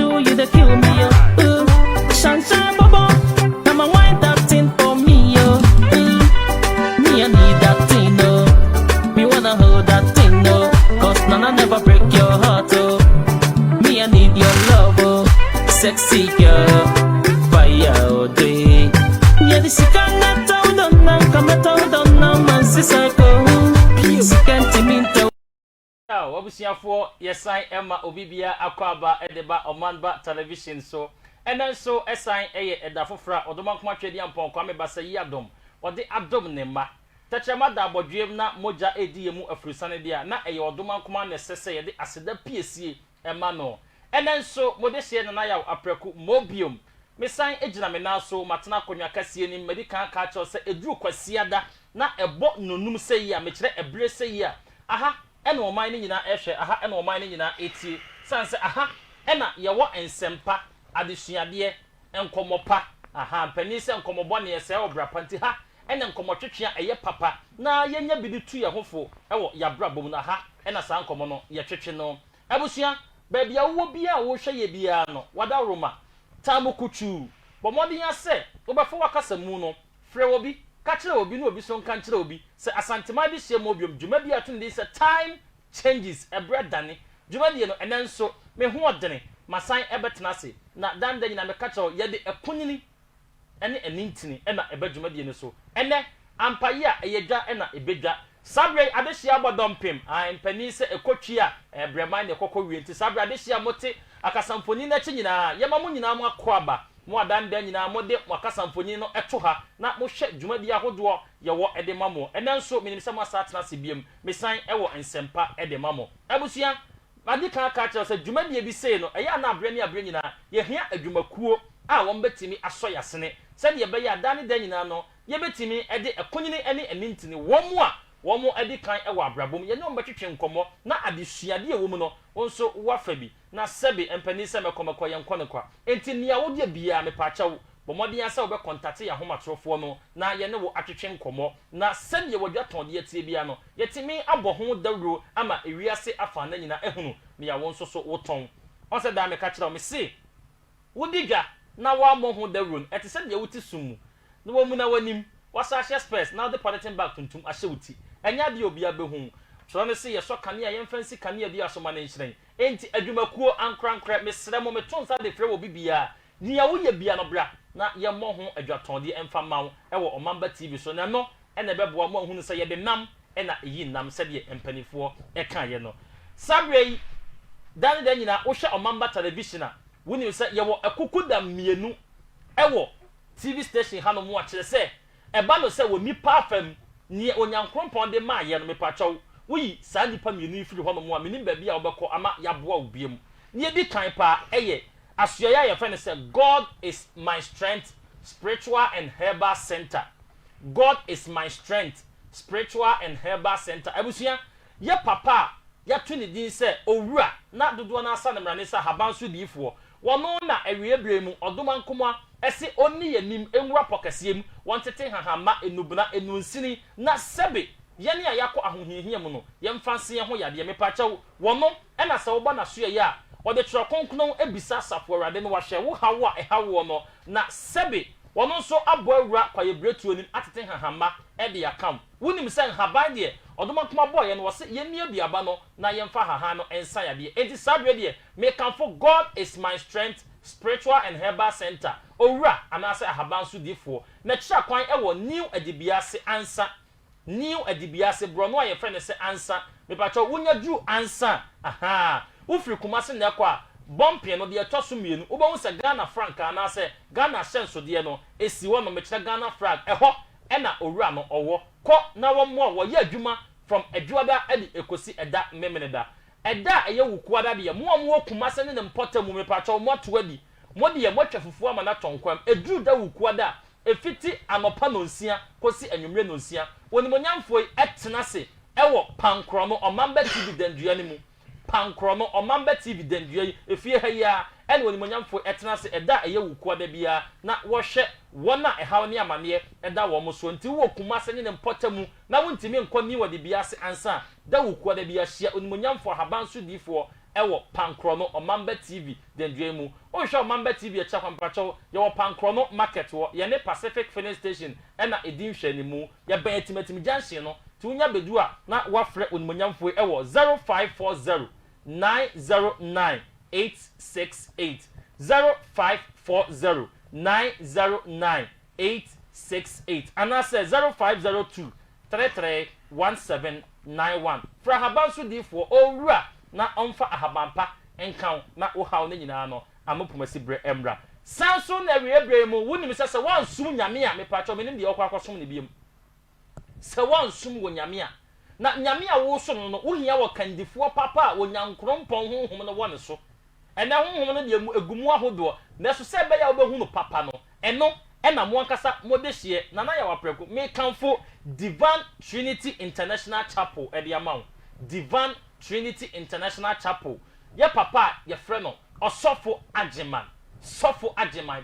do you the kill me, yo. Sunshine bubble, I'ma wind that thing for me, yo. Me I need that thing, no. Me wanna hold that thing, no. Cause none I never break your heart, oh. Me I need your love, oh. Sexy girl, fire all day. Yeah, this is kind of town, don't know, come at all, don't know, man, sister, go. Please, can't mean to. Obusiafo yesan Emma Obibia Akwaba Edeba Omanba television so and then so esan eye edafofra odomankoma twedi ampon kwame basayi adom ode adom ne ma tachema da bodwem na moja edi emu afurusane dia na eye odomankoma ne sese yede aseda piesie ema no and then so modehye na ya apreku mobium mesan ejina me na so matena konwa kasie ni medical ka cho se eduru kwasiada na ebo nonum seyi a mekire ebre seyi a aha ena oman ni nyina ehwe aha ena oman ni nyina eti sanse aha ena yewo ensempa adesuade enkomopa aha mpani se enkomobo ne yese obrapanti ha ena enkomotwetwe eye papa na yenya bidi tu ye hofo ewo yabra bom na ha ena sa enkomo no ye twetwe no abusua baabia wo bia wo hwe ye bia no wada roma tamukuchu bomodi ya se obefo wakasa mu no frɛ obi ka kire obi no obi so nka kire obi se asantema bi hye mobium dwuma bi ato ndi se time changes ebredane dwuma die no enenso me ho odene masan ebetena se na danda nyina me ka kire ye de ekunini ene enintini ena ebedwuma die no so ene ampaye a eyedwa ena ebedwa sabre adehia bodompem ampani se ekotwi a ebreman ne kokko wienti sabre adehia mote akasamfoni na chi nyina yema mu nyina mu akoaba mo adanda nyina mo de wakasamfoni no eto ha na mo hwe dwumadi ahodo ye wo ede mamo enenso minimse mo asatena se biem mesan ewo ensempa ede mamo abusua adi kan ka kire se dwumadi bi sei no eya na abre ne abre nyina ye hia adwumakuo a won betimi aso yasene se de be ya dane da nyina no ye betimi ede ekonyini ene enintini womu edi kan ewa abrabom ye ne ombetwetwe nkomo na adesuade e womu no onso wafa bi na sebe empani se mekomako ye nkone kwa enti nia wo de bia me pachawo bomodi ya se wo be contact ya homatrofo no na ye ne wo atwetwe nkomo na sebe ye wodwa ton de tie bia no yetimi aboho dawro ama ewiase afa na nyina ehunu nia wo nso so woton onse da me ka kire o me se wodigwa na wa moho dawro eti se de wuti sumu no wo mu na wanim wasashe space now the politician back tuntum ashewuti enya de obi abehu so ne se ye so kane a yemfansi kane a bi asoma ne nhyeren enti adwumakuo ankrankra mesrɛ mo metonsa de frɛ wo bibia ni ya wo ye bia no bra na ye mo ho adwatonde emfa mawo ewo omamba tv so na no ena beboa mo ahunu se ye de nam ena eyi nam se de empanifo eka ye no sabre dan dan nyina wo hwe omamba television a woni se ye wo akukuda mienu ewo tv station hano mo a kire se eba no se wo nipa afam ni onyankrompon de ma ye no me pachaw wi sa nipa mienu ifiri hono mo a menim ba bia obekọ ama yaboa obiem ni ebi kan pa eye asoya ye friend say God is my strength spiritual and herbal center. God is my strength spiritual and herbal center. Abusia ye papa ya tuni din say owura na dodo na asa na mrane sa habanso diifo wono na awiebremu odomankoma ese oni yanim enwura pokasiem wontete hahama enubuna enunsini na sebe yene a yakọ ahohihia mu no yemfanse ye ho yade me pachaw wono ena se woba na so ye a wode tro konkono ebisa safo awade no wahye wo hawo a ehawo no na sebe wono so abo awura kwaye bretu onim atete hahama e de yakam wonim se haban de odomankoma boye no wose yemi aduaba no na yemfa haha no ensa yade enti sabe de me kanfo God is my strength spiritual and herbal center owura anase ahabanso difo na kira kwan ewo new adibiase ansa new adibiase bro no aye friend se ansa me pacho wonya dru ansa aha ufiri kumase na kwa bompie no de etoso mienu obo se Ghana franc anase Ghana senso de no esi wo no me kira Ghana franc eho ena owura no owo ko na wo mo wo ye adwuma from adwuada edi ekosi eda memeneda eda eye wukuada de mo mo kumase ne mpotamu me pacho mo to adi modi ye motwa fufu ama na tonkwam edru da wukuada efiti anopa no nsia kosi anwumre no nsia woni monyamfo etena se ewo pankrono omamba tv dandua ni mu pankrono omamba tv dandua efie ha ya ene woni monyamfo etena se eda eye wukuada bia na wo hwe wona ehaw ne amane eda wo mo so nti wo kumase ne mpotamu na wontimi nkoni wode bia se ansa da wukuada bia hia oni monyamfo habanso difo ewo pankro no Omamba TV den duemu o hwe Omamba TV e chakwa mpacho ye wo pankro no market wo ye ne Pacific Filling Station ena edin hwe ni mu ye ban etimatim junction no ti unya bedu a na wafre onimonyamfo ewo 0540 909 868 0540 909 868 and I say 0502 331791 fra habanso di for owura na onfa ahabampa enkan na wo haw ne nyina no amopomasi bre emra sanso na ebre mu woni mi sese wan sum nyame a me pacho me ne de okwa akosom ne biem se wan sum wo nyame a na nyame a wo so no wo hia wo kandifo papa wo nyankrompon honhom no wone so ena honhom no de egumu ahodo na so se be ya wo behu no papa no eno ena mo ankasa mo de hie na na ya wapreko me kanfo Divine Trinity International Chapel ediamau Divine Trinity International Chapel ye papa ye frɛ no Osofo Ajeman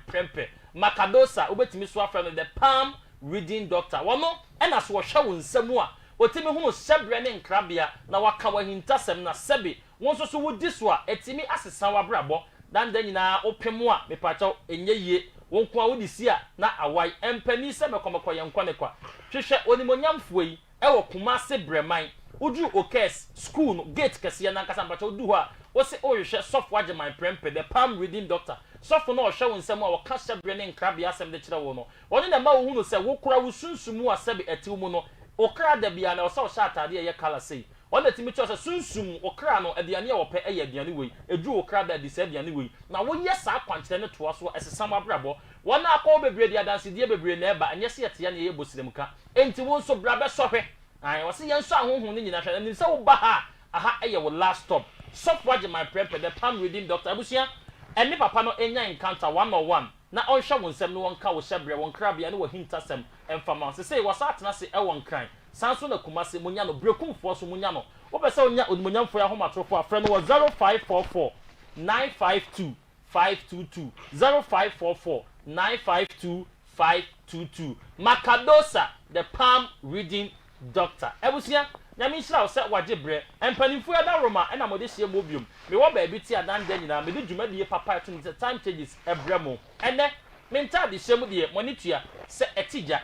Prempe Makadosa obetimi so afrɛ no the Palm Reading Doctor wono ena so hwɛ wo nsɛm a otimi hu sebre ne nkrabea na waka wahintasɛm na sɛbe won so wodi so a etimi asesa wabrabɔ dan dan nyina opemu a mepacho enye yie won ko a wodi si a na awai empani sɛ mekomekɔ yenkɔ kwa hwehwɛ onimonyamfo yi ɛwɔ Kumase Breman udu okes school no gate kese na nkasa mepacho udu ho a wo se ohwehwɛ Sofo Ajeman Prempe the Palm Reading Doctor Sofo no ohwɛ won nsɛm a wɔka sebre ne nkrabea asɛm de kyerɛ wo no wɔne na ma wo hu no sɛ wo kora wo sunsumu a sɛbe atiw mu no okra da bia na ɔsɛ ɔhyɛ atade a yɛ kala sei ɔna timi kyerɛ sɛ sunsum okra no aduane a wɔpɛ ɛyɛ aduane wei edu okra da di sɛ aduane wei na woyɛ saa kwankyerɛ ne toa so ɛsesam abrabɔ wɔn akɔ bebree di adansedie bebree na ɛba ɛnyɛ sɛ yɛte ya na yɛ bosiremka enti wo nso bra bɛsɔhwɛ ayi wɔsi yɛn nso ahohon ne nyina hwɛ ɛnim sɛ wo ba ha aha ɛyɛ wo last stop Sofo Ajeman Prempe the Palm Reading Doctor abusua ɛne papa no enya encounter 101 na ɔnhwɛ wo nsɛm no wɔnka wo hyɛbrɛ wɔn krabea ne wɔ hintasɛm ɛmfama sɛ sɛ wɔsa atena se ɛwɔ nkran sanso na Kumase munya no brekumfo so munya no wobɛsɛ onya onimonyamfo ya homatrofo afrɛ no 0544 952 522 0544 952 522 Makadosa the Palm Reading Doctor ebusia nyame nhyira wo sɛ wagye brɛ empanimfo ya da Roma ɛna mode hye mobium me wo ba bi ti adan da nyina me de dwumadie papa to ne time changes ebrɛ mo ene me ntade hye mu de mo ne tua sɛ etija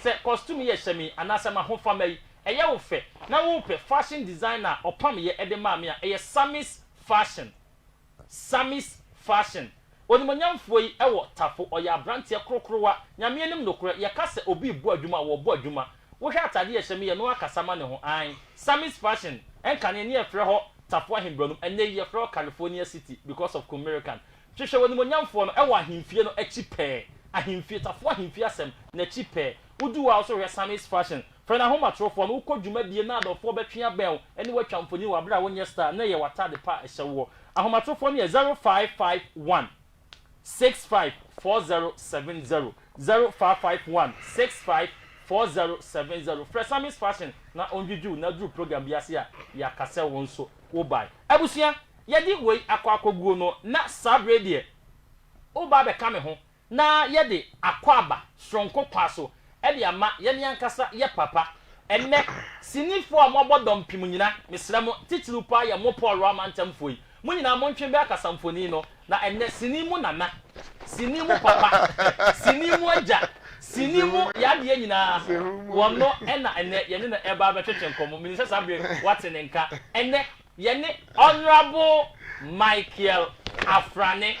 sɛ costume ye hye me anasɛ ma ho fama yi ɛyɛ wo fɛ na wo pɛ fashion designer opam ye ɛde ma me a ɛyɛ Samis Fashion onimonyamfo yi ɛwɔ tafo ɔyɛ abrantie krokrowa nyame anim nokore ye ka sɛ obi bu adwuma wo bu adwuma wo hwɛ atade ye hye me ye no akasa ma ne ho an Samis Fashion enka ne efrɛ hɔ tafo ahembronum ene ye frɛ California City because of American hwehwɛ onimonyamfo no ɛwɔ ahemfie no akyi pɛ ahemfie tafo ahemfie asɛm na akyi pɛ udu wa also hwɛ Samis Fashion frɛ na homatrofo no wokɔ dwumadie na adɔfo bɛtwea bɛn ɛne watwa mfoni wa bra wonyɛ star na ye watade pa ɛhyɛ wo ahomatrofo no yɛ 0551 654070 0551 654070 frɛ Samis Fashion na onjuju na dru program bi ase a ya kase won so wo bai abusua yɛde wei akɔ no na sabre de wo ba be ka me ho na yɛde akɔaba stronko kwaso ɛde ama yɛne ankasa yɛ papa enne sinifo a mobɔdɔ mpim nyina mesrɛ mo titiru pa yɛ mo Paul Romantamfo yi mo nyina mo ntwe be akasa mfoni no na enne sinimu nana sinimu papa sinimu agya sinimu yade nyina wono ɛna enne yɛne na ɛba bɛtwetwe nkomo minisa sabre wate ne nka enne yɛne Honorable Michael Afrane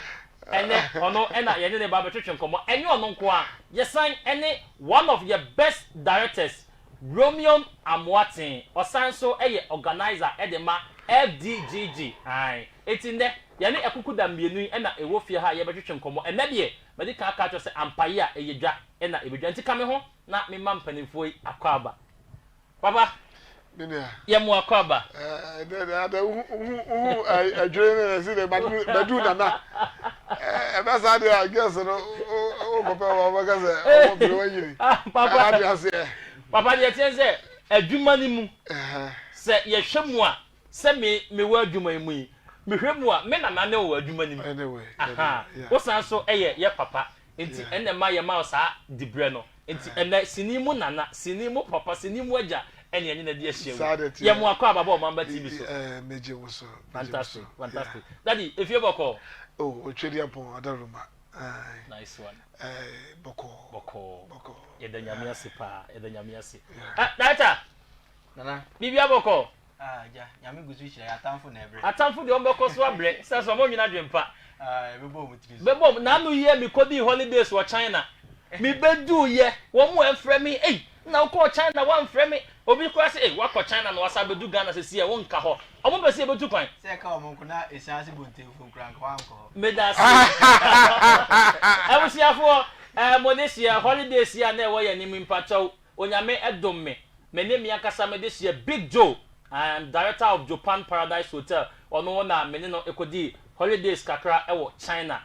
ene ono ena yene ne ba betwetwe nkomo enye ono nko a yesan ene one of your best directors Romeo Amwatin osan so eye organizer edema FDGG ai etinde yene ekuku da mienu ena ewo fie ha ye betwetwe nkomo ene de medi ka aka se ampaye a eyedwa ena ebedwa nti kame ho na me mampanifo yi akwaba baba ye mo akwaba adwene na se de badu nana eba sa de I guess no o papa wa ba ka se o bi wa yiri papa de tiense adwuma ni mu se ye hwemu a se me wa adwuma mu yi me hwemu a me nana ne wa adwuma ni mu anyway wo san so eye ye papa enti enne ma ye ma sa dibre no enti enne sinimu nana sinimu papa sinimu agya ene enye na die hye Saturday. ye mo akọ ababa o mamba TV so meje wo so. Fantastic, fantastic. Daddy, if you boko. Oh, Ochedi Ampon Adaruma. Nice one. Boko. Ye da nyame ase pa, ye da nyame ase. Data. Nana. Bibia boko. Ja, nyame gusu hira ya atamfo na ebre. Atamfo de ombeko so abre. Se so mo nwina dwempa. Bebo mu tiri. Bebo na no ye me kodi holidays wo China. Me bedu ye, wo mo enfre me, na ko China wan frɛ me obi ko ase wakɔ China na wasa bedu Ghana se sie won ka ho omo be se betu kwan se ka omo ko na esiase bonte fu kran ko anko me da se abusiafo monesia holidays ya na wo ye ni mpachaw onyame edom me ne me akasa me desia Big Joe, I am director of Japan Paradise Hotel ono na me no ekodi holidays kakra ewo China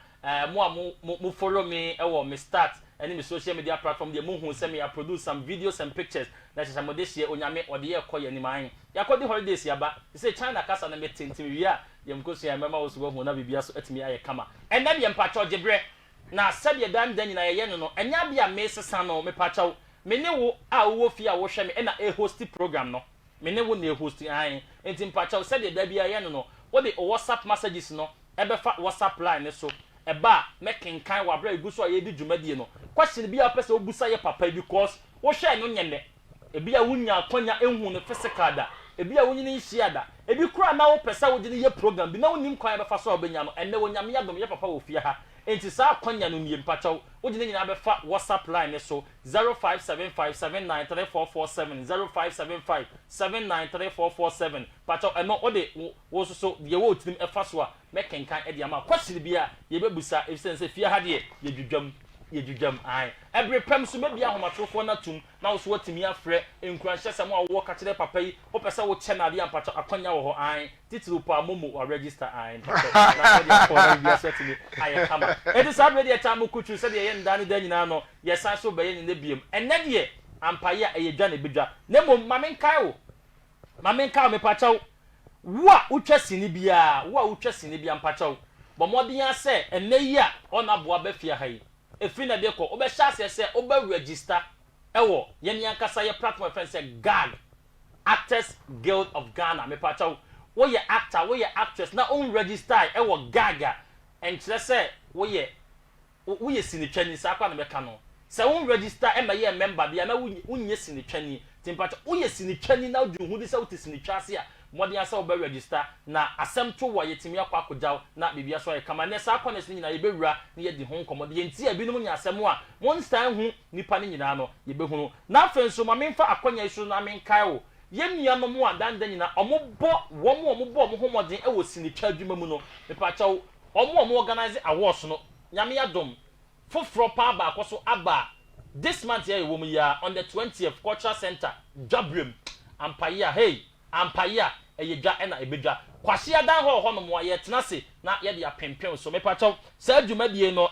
mo follow me ewo me start any me social media platform dey mo hu say me I produce some videos and pictures that is this year onyame ode ye koye ni man yakodi holidays yaba say China kasa na metintim wi a yem ko so ya mema wo so hu na bibia so atimi aye kama and then yem pacho gebre na sabe dan dan nyina ye no enya bia me sesa no me pacho me ne wo a wo fi a wo hwe me na e host program no me ne wo na e host an entim pacho sabe da bia ye no wo de WhatsApp messages no ebe fa WhatsApp line so eba mekenkan wabra iguso a ye di dwumadie no question bia pese obusa ye papa because wo hwe no nyene ebia wunya akonya ehu no physical da ebia wunyini nhia da ebi kura na wo pese wo gine ye program bi na wonim kwan be fa so obenya no enne wo nyame yadom ye papa wo fie ha enti sa akonya no mie mpachaw wo gine nyina be fa WhatsApp line so 0575793447 0575793447 pachaw eno wo de wo so ye wo tirim e fa so a mekenkan e de ama question bia ye bebusa e sense fie ha de ye dwudwam ai every pem so mebia homatrofo na tum na wo so watimi afre enkuranhye sem a wo ka kire papa yi wo pese wo che na de ampacho akonya wo ho ai titiri pa momo wa register ai na de for bia setimi ai kama it is already a time kuchu se de ye ndane da nyina no ye san so baye ni ne biem enne de ampaye a ye dwa na bedwa na mom mamenkai me pachaw wo a utwa sini bia mpachaw bo modin ase enne yi a ona boa ba fia ha yi efi na de ko obehya se oba register ewo yeni ankasa ye platform friend say GAG, Actors Guild of Ghana me pachaw wo ye actor wo ye actress na on register ewo GAG and kire say wo ye sinitwani sa kwa na meka no se on register e ma ye member bia na wonye sinitwani timpacha wo ye sinitwani na odwu hu di se wo ti sinitwase a modern asa oba register na asem to wo yetimi akwa kojaw na bibia so ye kama ne sa akwa ne nyina ye bewura ne ye di ho nkomo de nti abinum nya asem a monstan hu nipa ne nyina no ye behunu na afenso ma memfa akonya isu na menkai wo ye nuano mo adanda nyina omobbo mo homodin e wo sinitwa adwuma mu no mepacha omo organize awards no nyame yadom foforo pa ba akoso aba this month here wo mu ya on the 20th cultural center Jabrem ampaya eyedwa ena ebedwa kwahye adan ho no mo ye tenase na ye de apempem so mepacho sa adwumadie no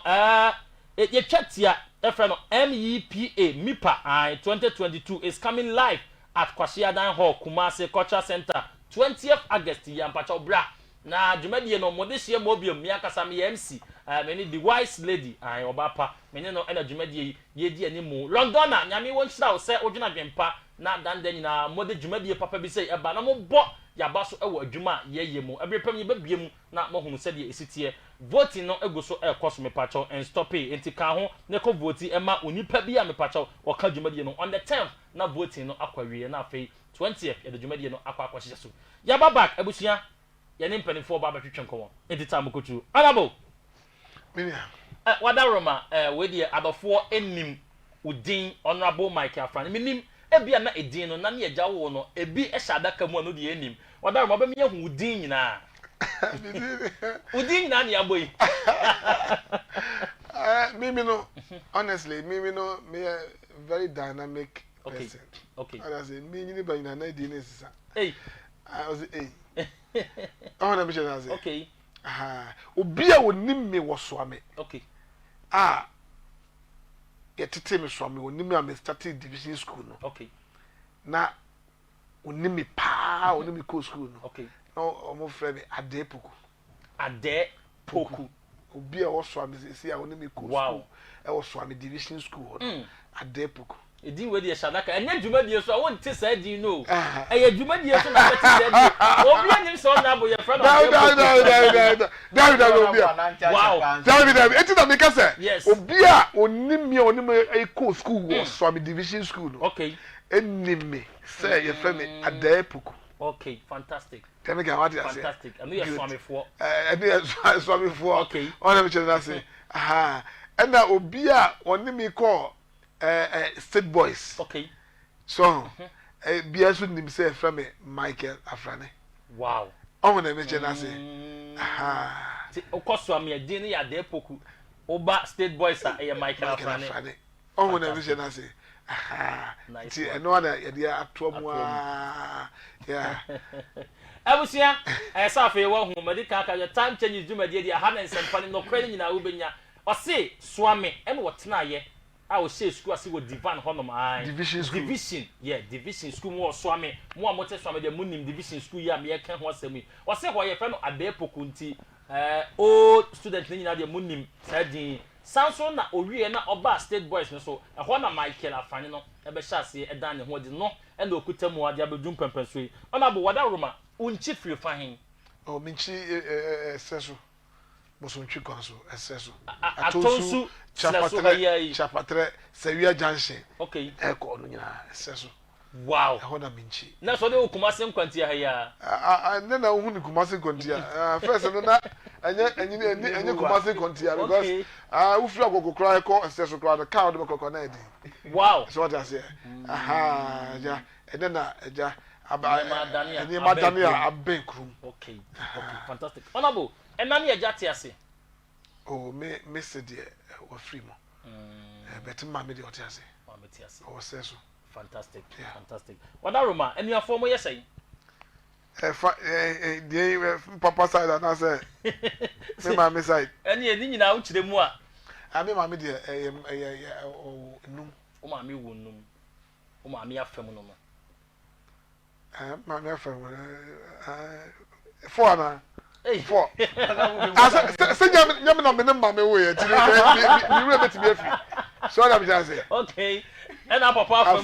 ye twatia efre no MEPA 2022 is coming live at kwahye adan hall Kumasi Cultural Center 20th August ya mpacho bra na adwumadie no modehye mo biom me akasa me MC many the wise lady obapa many no ena adwumadie ye di animu London na nyame won hira wo se odwuna dwempa na danda nyina mode dwumadie papa bi sei eba na mo bo ya ba so ewo adwuma yeye mu ebrepam ye babiem na mo hunu se de esitie voting no ego so ekoso me pacho and stop it enti ka ho ne ko vote ema onipa bi a me pacho o ka dwumadie no on the 10th na voting no akwawie na afei 20th ya dwumadie no akwa hye so ya ba back ebusia ya ne mpanifo ba batwetwe nko enti ta mokotu anabo minia wada roma we de adofo enim udin honorable Michael Afrane minim ebia na edin no na ne agya wo no ebi ehya adaka mu no de enim wada roma ba me hu udin nyina udin nyina ne aboyi mimi no honestly mimi no me a very dynamic person okay I say me nyini ba nyina na edin nesisa I was oh na me say okay obi a wonim me wo so ame okay yetete me so ame wonim me am started division school no okay na wonim me pa wonim me ko school no okay no omo frɛ me ade poku obi a wo so ame si a wonim me ko school e wo so ame division school no ade poku Edin we dey Shadaka. Enye dwuma die so won te sa din no. Eye dwuma die so na beti sa din. Obi anim so na bo ye friend of. David obi. Wow. David eti na me ka say. Yes. Obi a onim e ko school was Swami Division School. Okay. Enime say ye friend me Adaepuku. Okay, fantastic. Tell me what you say. Fantastic. I know you're Swami for. I know you're Swami for. Okay. On them children say. Aha. And now obi a onim call State Boys. Okay. So, biasu nim say from me Michael Afrane. Wow. On them children say. Aha. Ti Swami edin ya Adaepuku. Oba State Boys a Michael Afrane. On them children say. Aha. Nice. See, no one idea atomo. Yeah. Abusia, safe wo hu medical ka your time changes do media dia ha na nsempane no kwani nyina wo benya. O se Swami em wo tena ye. A wo she school ase wo divan honom ai. Division school. Division school mo Swami. Mo amote Swami de munim division school ya me ka ho asemi. O se ho ye fe no Adaepuku nti old student nyina de munim sa din Samson na owie na oba State Boys no so ehọ na Michael Afrane no ebe hyase edan ne ho de no e na okutamu ade abedum pempenso yi ona bo wada roma unchi free fahin o minchi seso bosontwi kwanso seso atonsu chapatre Sewia Junction okay eko no nyina seso wow ehọ na minchi na so de okumase nkwantia ha ya na hu ni kumase nkwantia first no na enye kumase nkwantia because we feel go cry ko seso cry the car de ko na edi wow so what I say aha ja and na ja Madania Abenkrum. Okay, fantastic. Honorable, and nani ya jati ase? Oh, me said we free mo. Better mama de otiase. Mama tiase. Oh, say so. Fantastic. Fantastic. What Roma, and you are former yes say? Papa side and I say. Me mama side. And you didn't know to the moi. I mean mama de num. O mama wo num. O mama afem no. Mama afem. 4 na. Hey, 4. Say nyam na me mama we ti me we beti be afi. So I'm just say. Okay. And our papa afem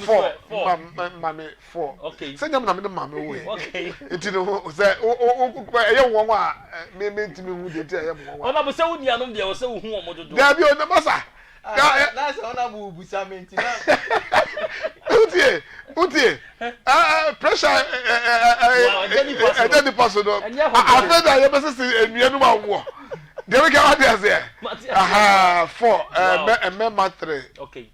4. Mama 4. Okay. Say nyam na me mama we. Okay. Enti no say eye won wa me ti me hu de ti eye mo wa. Ona bo say wo nianom de wo say wo hu omododo. Da bi o na masa. That's honorable Busamenti now. Utie. Pressure any person. I feel that you must see enua no wo. There we go what they say. Aha 4 member 3. Okay.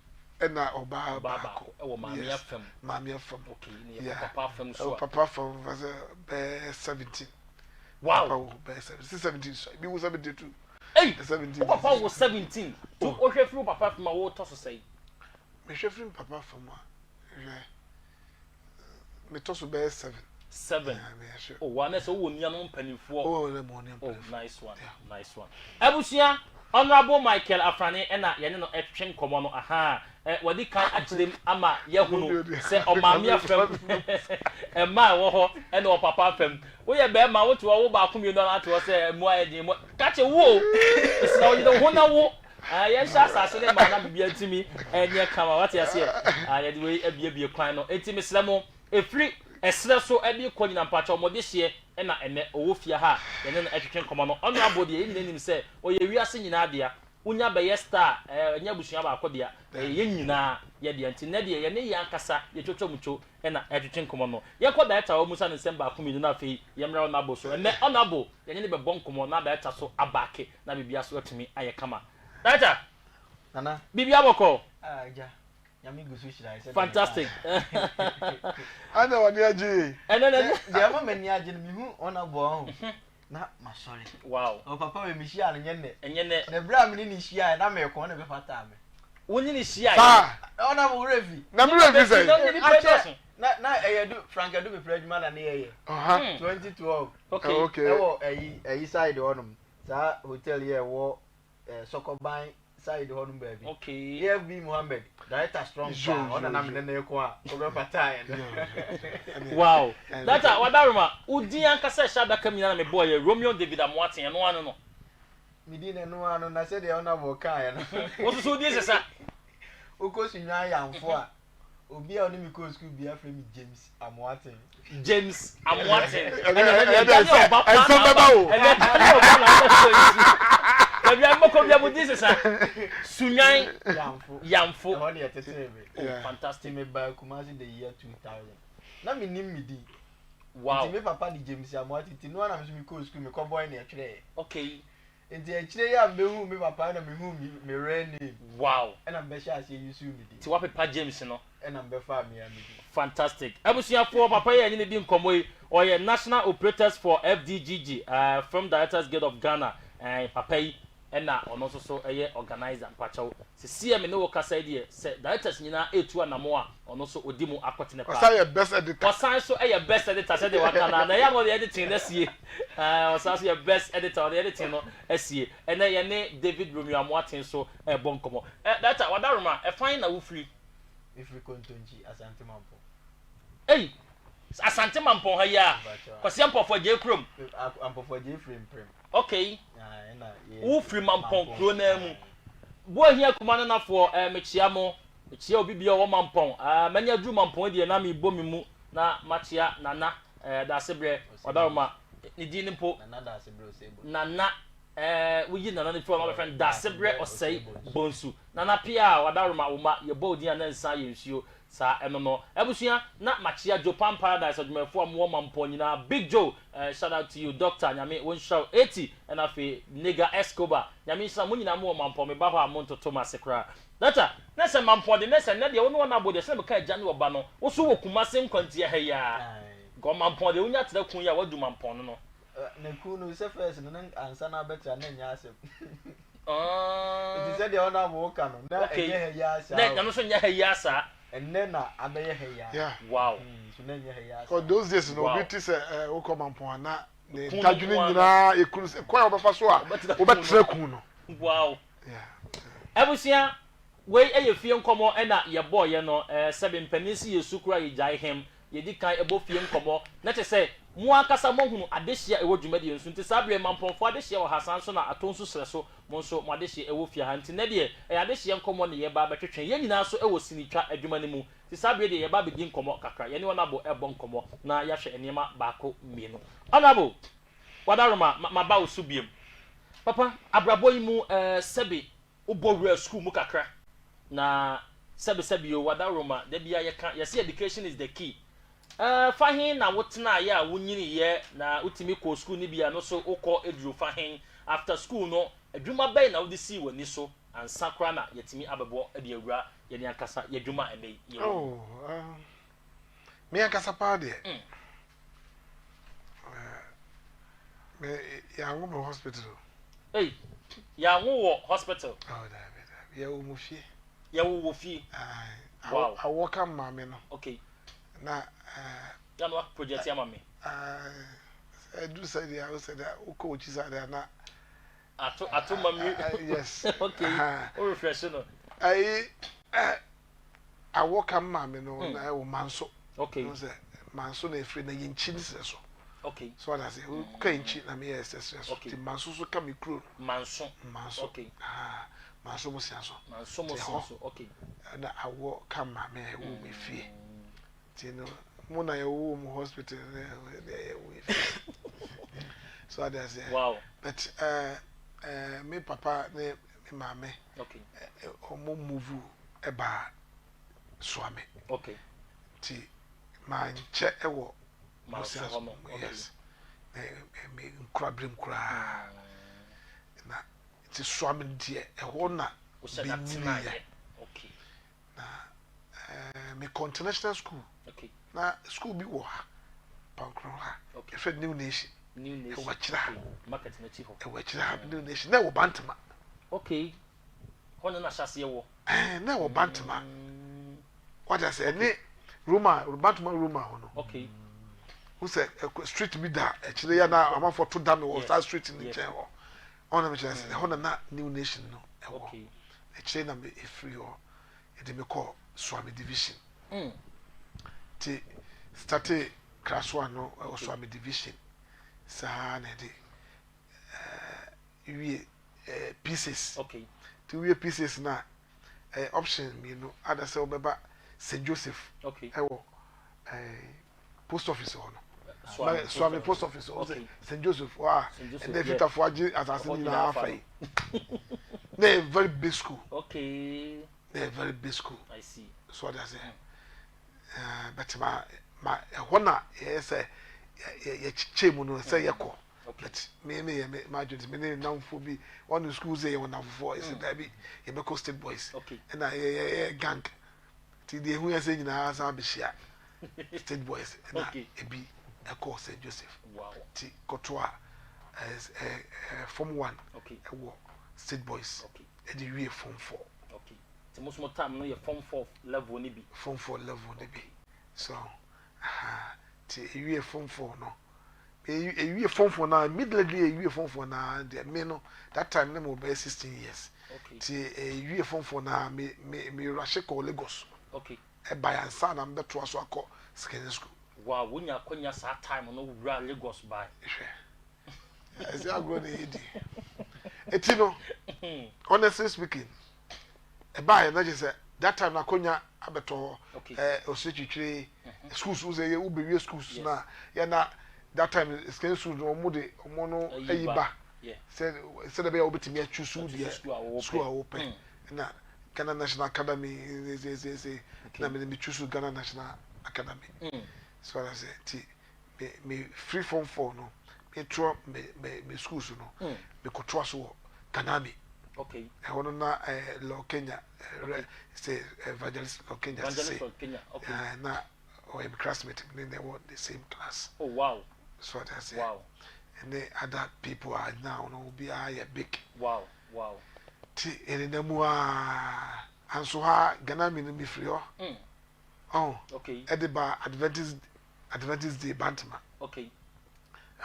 Na oba baba e wo mami afem. Mami afem. Okay, ni papa afem so. Papa afem was 17. Wow. Papa 17 so. Be 72. Hey, 17. Papa was 17. So o hwe fru papa from wo to so say. Me hwe fru papa from me to so be 7. 7. Oh, one so wo nia no mpanifo. Oh, le mo nia. Oh, nice one. Nice one. Abusia Honorable Michael Afrane na ye ne no etwen komo no aha wadi kan akyerem ama ye hunu se o maami afam e ma wo ho e na o papa afam wo ye be ma wo to wo ba akomi no na to se mu ayedin mo ka che wo se na wo de ho na wo ye sha asase ne ma na bibia timi enye kama wati ase ye de we abia kwan no etimi sremo efri esre so abi ko nyina mpacha omode hye na ene owo fia ha ye ne etwetwen komo no ono abode ye nyina se o ye wiase nyina dia unya be star nya busua ba akodia ye nyina ye de anti na de ye ne ya nkasa ye twotwomucho na etwetwen komo no ye ko da eta o musa ne semba akomi na afei ye mra na abo so ene ono abo ye ne be bon komo na da eta so abake na bibia so otimi aye kama data nana bibia boko ja fantastic. I know what you are. And then the other many are me who on a bone. Not my sorry. Wow. Oh, Papa, and Michelle and Yenne. The Brahmin in his and I'm a corner of a time. When you see, honorable Revy. Number Not I do, Frank, I do a Fred man and a 2012. Okay. A side on them. That hotel here war soccer buying. Side home baby. Okay. Yeah, be Mohammed. Director strong. On an amene kwa. Over patay. Wow. That's what Daruma. Udi ankasa shada kamina me boy Romeo David Amwati and one no. Me didn't know and I said the honorable kai. What so this is that? Uko sinya yam for. Obi a oni mi ko school bi afre mi James Amwaten. James Amwaten. Baby, I'm not coming up with this. Sunyan Yamfo. Oh, fantastic. Me by Kumasi the year 2000. Na me nim me di. Wow. Me papa ni James Amwaten. No one am me ko school me ko boy na chire. Okay. Enti chire ya me hu me papa na me hu me name. Wow. And I'm be sure say you su me di. Ti wa papa James no. And I'm be fa me am di. Fantastic. Abusuafo papa ye ni di nkomo yi. Oye National Operators for FDGG from Directors Guild of Ghana. Papa yi na ono so eye organizer pachawo se see me no kasa die se directors nyina etu anamo a ono so odimu akwatene pa osan ye best editor osan so eye best editor se de wakana na ya mo de editing na sie osan so ye best editor de editing no asie na ye ne David Romeo Amwaten so bonkomo that wadaroma fine na wo free if we kontonji Asante Mampo Asante Mampo ha ya kwase ampofo je krom ampofo je frame prem okay wo free Mampon kro na mu bo ahia kuma na fo mechia mo mechia obi bia wo Mampon manya dru Mampon de na me bo me mu na machia nana da sebre wadaroma ni di nimpo nana da sebre osebo nana we yi nana ni fo my friend da sebre osei bonsu nana pia wadaroma wo ma ye bo di na nsa ye nsuo sa eno no ebusua na machia Japan Paradise adwumafo am Mampon nyina Big Joe shout out to you Dr. Nyame won show 80 and afi Nega Escobar Nyame sa mo nyina mo Mampon me ba ho amonto Thomas kra data na se Mampon de na se na de wo no na bo de se me ka gya ne oba no wo so wo kumase nkwanti ya ya go Mampon de wonya tira kun ya wadu Mampon no na ku no se first no ansa na betra na nya asem it is the honor mo ka no na enye ya sa na no so nya ya sa and then abeye heya yeah wow so na nya heya for those days no bit is wo come Mampon na ne tajuni nyina ekunu se kwa obefa so a wo betra kun no wow yeah abusia we fie nkomo na ye boy ye no seven penisi ye sukura ye jai him ye di kan ebo fie nkomo na te se mu akasa mo hunu adehia ewo dwumade nsu nti sabre Mamponfo adehia wo hasan so na atonso sere so mo nso mo adehia ewo fie ha nti na de adehia nkomo ne ye ba betwetwe ye nyina so ewo sinitwa adwuma ne mu ti sabre de ye ba begi nkomo kakra ye ne wona bo ebo nkomo na ya hwe enema baako mienu honorable wadaroma maba usubiem papa abrabo yi mu sebe ubowura school mu kakra na sebe yo wadaroma da bia ye kan ye say education is the key fahin na wotena ya wunyini ye na utimi ko school ni bia no so ukọ eduru fahin after school no adwuma bay na wodi si woni so ansakra na yetimi abebo e de awura ye ne akasa ye dwuma ebe ye me akasa pa de me ya wo hospital ya wo hospital ya wo mufi ya wo fi wow I work am mama no okay na ya no project ya mama do say the house that o coach is there na ato mami yes okay o refresh no I work am mama no na o manso okay no say manso na free na yinchi ni so okay so what I say o ka yinchi na me yes so okay manso so ka me kro manso okay manso mo siaso okay na I work am mama e wo me fie tino muna ya wo mu hospital so I say wow but me papa me mama okay omo move eba swame okay ti man che ewo manso yes me nkrabrim kura na ti swame die eho na okay na me international school okay na school bi wo ha pankro ha okay e new nation e wachira market na chiho e wachira new nation na wo bantama okay hono na shase wo na wo bantama what I say ni Roma bantama Roma hono okay who say street bi da e chire ya na amafo to da me wo that street ni chen ho ona me chire say hono na new nation no e wo okay e chire na me e free ho e de me call Swami division ti started class 1 no Swami division sa na de we pieces okay to we pieces na option me no other say obeba St. Joseph. Okay. Post office on. Swami post office. Okay. St. Joseph. Wow. And then fit for assassin in half. They very big school. Okay. They very big school. I see. So that's it. But my honor is a chemo say yako. But me my dreams me now for be one school say one for is baby you be State Boys. Okay. And I gang. Ti the who say nyina asa be share. State Boys. And I be a course St. Joseph. Wow. Ti kotoa as form 1. Okay. State Boys. Okay. And the way form 4. Okay. So most more time no your form 4 level ni bi. Form 4 level ni bi. So ti you form 4 no. You form 4 now, middle you form 4 now, the me no that time no be 16 years. Okay. Ti you form 4 now me rush ko Lagos. Okay. E by answer na me to aso akọ secondary school. Wow, when you konya sa time no wura Lagos by. I say I go na edi. Etino. Honestly speaking, e by na just say that time na konya abeto osechitwe schools uze ye ubewie schools na ya na that time secondary school no mo de omo no ayiba. Said be obetimi achusu de school open. Na Ghana National Academy na me choose Ghana National Academy. So I say me free form 4 no me tro me schools no me ko tro so Ganami. Okay. I want na Law Kenya say Evangelist Law Kenya. Okay. Na or a classmate then they were the same class. Oh wow. So I say wow. And the other people are now no be a big. Wow. Ti in the mua and so ha Ganami no be free. Oh. Okay. Ediba Adventist Day Bantama. Okay.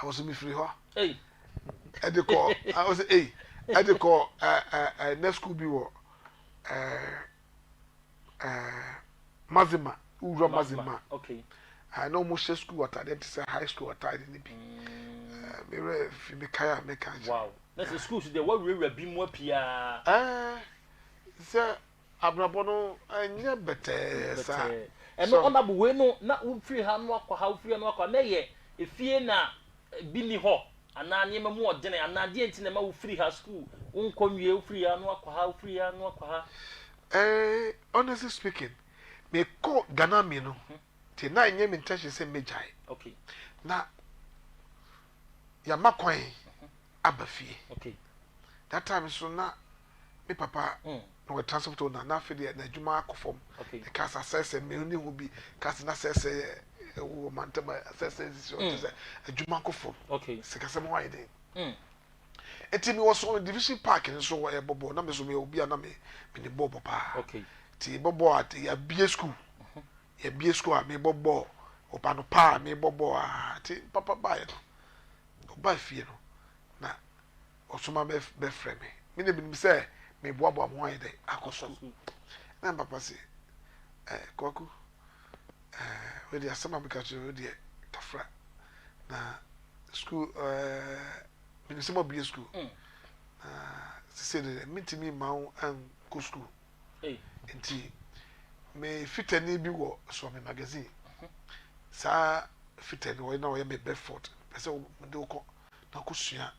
I was me free. Hey. Ediko. I was Ediko next school be what Mazima. Ura Mazima. Okay. I know most school at identity high school at identity. Me kaya. Wow. That's the schools they what we be more pia. Sir Abrabono anya better sir. And no honorable we no na free ha no akwa ha free no akwa na ye efie na bi ni ho ana nyema mu odene ana de enti na ma wo free ha school unkonwie wo free ha no akwa ha free ha no akwa ha. Honestly speaking, me call Ghana me no. Ti na nye me intention say mejai. Okay. Na ya makwan abafie. Okay. That time so na me papa no we transport na fe de na adwuma akofom. Okay. The cast assess me ni hu bi cast na assess wo mantama assess so adwuma akofom. Okay. Sekasem why dey. Eti me was on division park so we bobo na me so me obi na me ni bobo pa. Okay. Ti bobo at ya bie school. Ya bie school a me bobo opa no pa me bobo a ti papa ba ye no. Oba fie no. Na osoma be frame me. Me ne bi say me boabo am wan dey akoso. Na papa say kwaku we dey asema be ka we dey kafra. Na school me say mo be school. Say the me ma an go school. Enti me fitani bi wo so me magazine. Sa fitani wo na wo ye me Bedford. Pese wo de ko na ko sua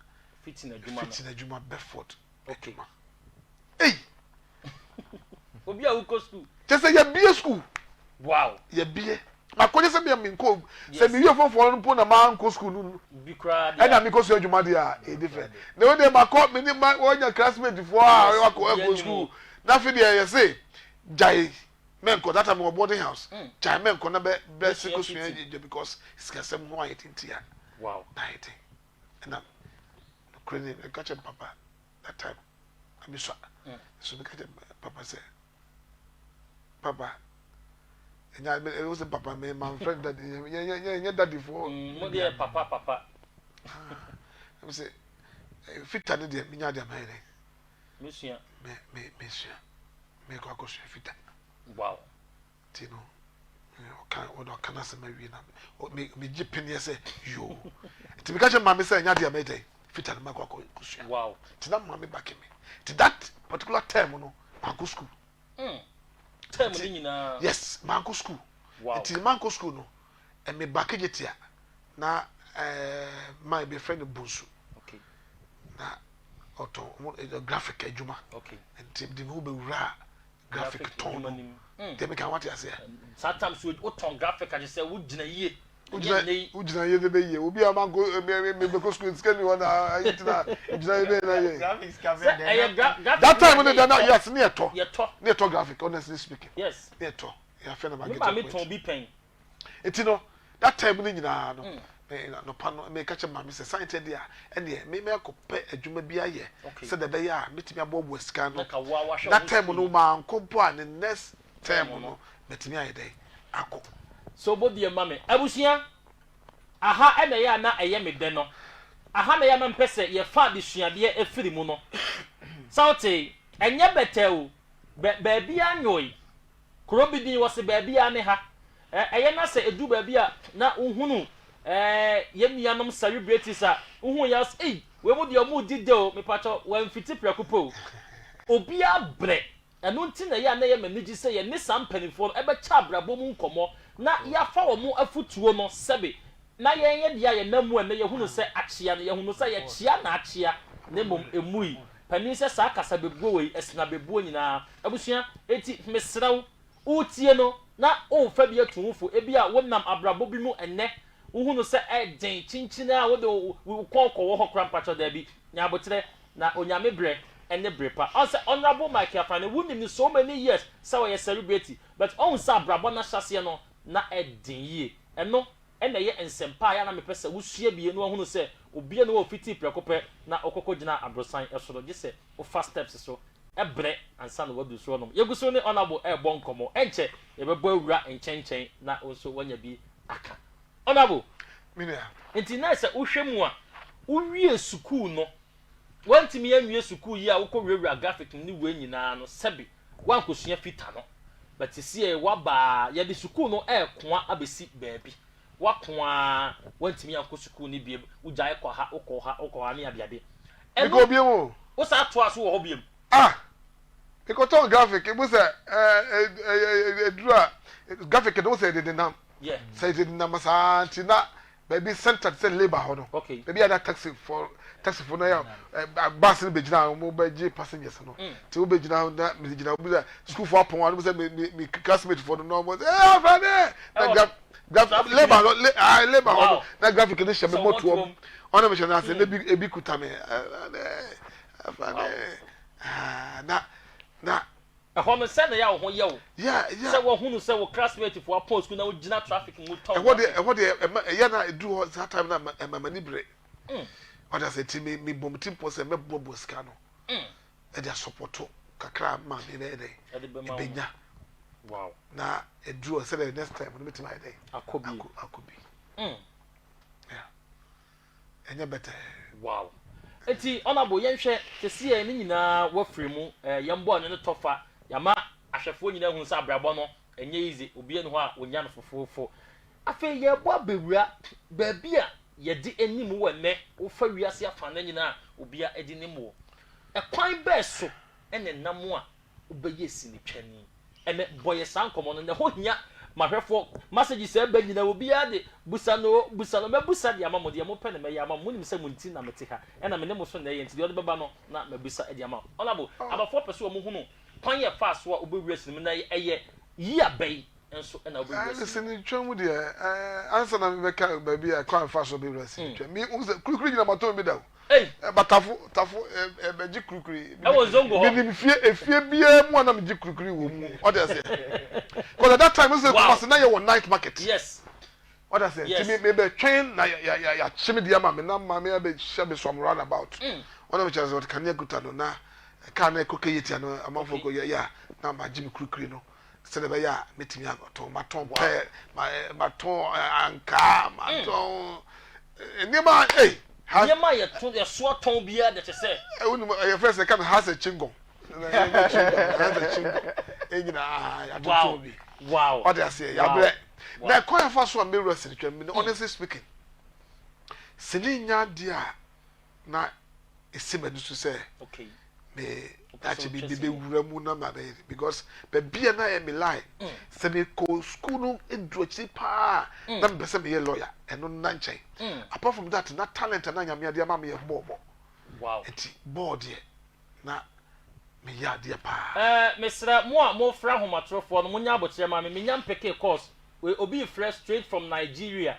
fitina adwuma Bedford. Okay. Hey. Obi a wo ko school. Just say ya bie school. Wow. Ya bie. Makonye se me nko se me yefo fo no po na ma nko school no. Bi kra dia. E na me ko so adwuma dia e different. Na we dey makọ me ni ma wo nya classmate for a ko school. Na fi dey you say jai menko that time we boarding house. Jai menko na be single because it's kasem ho ayet ntia. Wow. Night. And Ukrainian catch papa that time. I'm so the catch papa say papa and it was a papa me my friend that yeah daddy for papa I say fit tane de me nya de man monsieur me ko akosua fit. Wow. Tino can I say me jipin say yo to be catch mama say nya de me dey fit and makwa akosua. Wow. Tina mama back me to that particular term no akosua school. Term yes manko school it is manko school no and me back ejetia na my be friend bunsu okay na auto graphic adwuma okay and the no be wura graphic ton they make what you say sometimes we ton graphic I say wo gina yie ujina ye be ye obi amanko me be school scan me wana ayitina ujina ye be na ye graphics cafe that time when they not yes near to graphic honestly speaking yes near to ya fe na ma get me ton bi pen etino that time ni nyina no no pano me ka che ma me say science dia ene me ko pe adwuma bi aye se de be ya metimi abobo sika no that time no ma nkompo an next time no metimi aye dey akọ so bodi e mame abusia aha ena ya na eye me de no aha na ya ma mpese ye fa de suade e firi mu no sauti enye betew ba bia anyoy kuro bidin wo se ba bia ne ha eye na se edu ba bia na uhunu ye nuanom celebrities a uhu ya we mu de o mu dide o me pacho wan fiti prekupo obi abre eno nti na ya na ye manigi se ye ne sampanifo ebe cha brabo mu nkomo na ya fa wo mu afutuo no sebe na ye dia ye namu ene ye hunu se achia ye hunu se ye chia na achia ne mom emui pani se sa kasa bebuo we esna bebuo nyina abusua eti mesraw utie no na o fa bi atumfo ebi a wonnam abrabo bi mu enne uhunu se den chinchina wo de kokko wo hokra mpacho da bi nya abotre na onyame bre ene brepa also honorable Michael Afrane wunni so many years so we celebrity but on sa abrabo na hyase no na den yie eno ene ye ensempa ya na mepese wusua bie no hunu se obie no ofiti prekope na okoko gina abrosan esoro gise o first steps so ebre ansa no wadu so no yeguso ne honorable bon komo enche yebebo awura enchenchen na onso wanya bi aka honorable minia enti na se uhwemu a uwie school no wantimi yanwie school yi a wokowura graphic ni we nyina no sebi wankosua fita no but sie waba ye de school no koa abesi baabi wakoa wantimi yanko school ni biem ujae kwa ha ukoha ni abiade eko biem o wo sa to aso wo ho biem eko to graphic e busa edura graphic do say de nam yeah say de nam sa ntina baby center say labor ho no okay baby ada taxi for no ya bus ni begina mo beji passengers no ti wo begina na me begina obi school for upon one say me classmate for no mo Afrane na labor ho na graphic ni shebe moto ona me shana say ebi kuta me Afrane na ahono se na ya wo ye wo yeah se wo hunu se wo classmate for upon school na wo gina traffic mu ton what ya na do that time na mani bre what I say to me bom timpo se me bobo ska no e dey supporto kakra ma me na dey benya wow na e draw say the next time no meet my day akobi yeah enya better wow enti honorable yenhwe te sie ni nyina wafiri mu yembo anu ne tofa yama ahwefo nyina hu sa abrabo no enye easy obi enu ho a onya no fofofo afi ye bo abewura baabi a ye di enim wo ne wo fa wiase afa na nyina obi a edi nimo ekwan be so ene namo a obeye sini twani ene boye san komo no ne ho hia mahwefo message se ba nyina obi a de busa no mebusa de amamo de mo pene me ya amamo nim se munti na mete ha ena me ne mo so na ye nti de beba no na mebusa de amamo onabo abafo pese o mo hunu kwan ye fa so a obewura sini na eye yi abai enso ena obewura sini sini twam de answer na me ka ba a kwan fa so obewura sini twam mi kurukuru nyina mato mi da batafo beji kurukuri e wo zongo ho mi efie bia mu na me ji kurukuri wo mu what I say because at that time was wow. Na your night market yes what I say to me maybe train na ya chimi dia ma me na ma me be shebe some round about one of which what can you guta no na can e koke yeti no amafo go ya na ma ji kurukuri no se de be ya metimi agoto maton pe maton anka maton enema Yema ye so ton bia de te say your first can has a chingo wow what I say ya bre na kwa fa so me rest twam honestly speaking sininya dia na esimadu so say okay me that should be wura na be because be bia na me lie se me ko school no edrochi pa na be se me lawyer eno na nchen apart from that na talent na nyame ade ma me bobo wow eti board ye na me ya de pa mesra mo fra homatrofo no munya abotire ma me nya mpeke course we obi fresh straight from Nigeria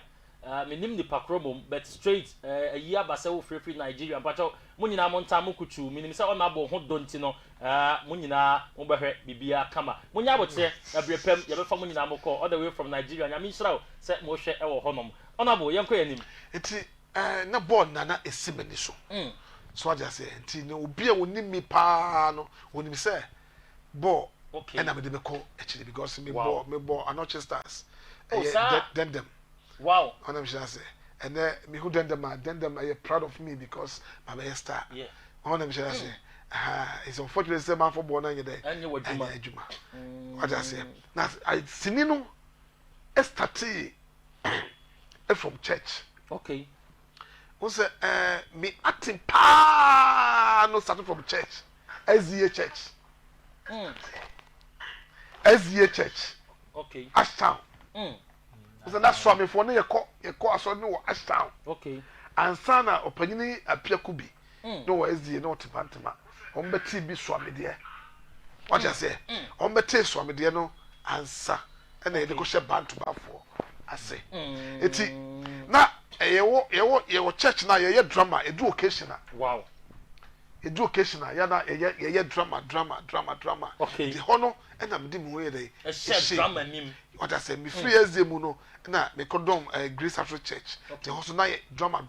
menim ni pakromom but straight a year basa wo free Nigeria but mo nyina mo ntam kutu menim se ona bo ho donti no mo nyina mo behwe bibia kama mo nya abotire abrepam ye befa mo nyina mo call all the way from Nigeria nyame nhyira se mo hwe e wo honom ona bo yenko yanim eti na board na esimeni so so I just say enti no obi a woni mi pa no woni mi say ball okay and I me call actually because me ball anoche stars then them wow and I'm sure say and then me who then them are proud of me because my best star yeah on them sure say it's unfortunate say man for born na there and you juma what I say now I sinino started from church okay who say me acting pa no started from church SDA church SDA church okay Ashtown so that's why me for no you call so no Ashtown okay and sana opanyini apia kubi no SDA no tibantama on beti bi so amede what you say on beti so amede no ansa and e dey go she bantu bafo ase eti na yewo church na ye drama edu occasional wow edu occasional ya na ye drama okay the hono and am di mu ye dey a drama nim what I say me free SDA mu no na me condom Grace Afro Church the hoso na ye drama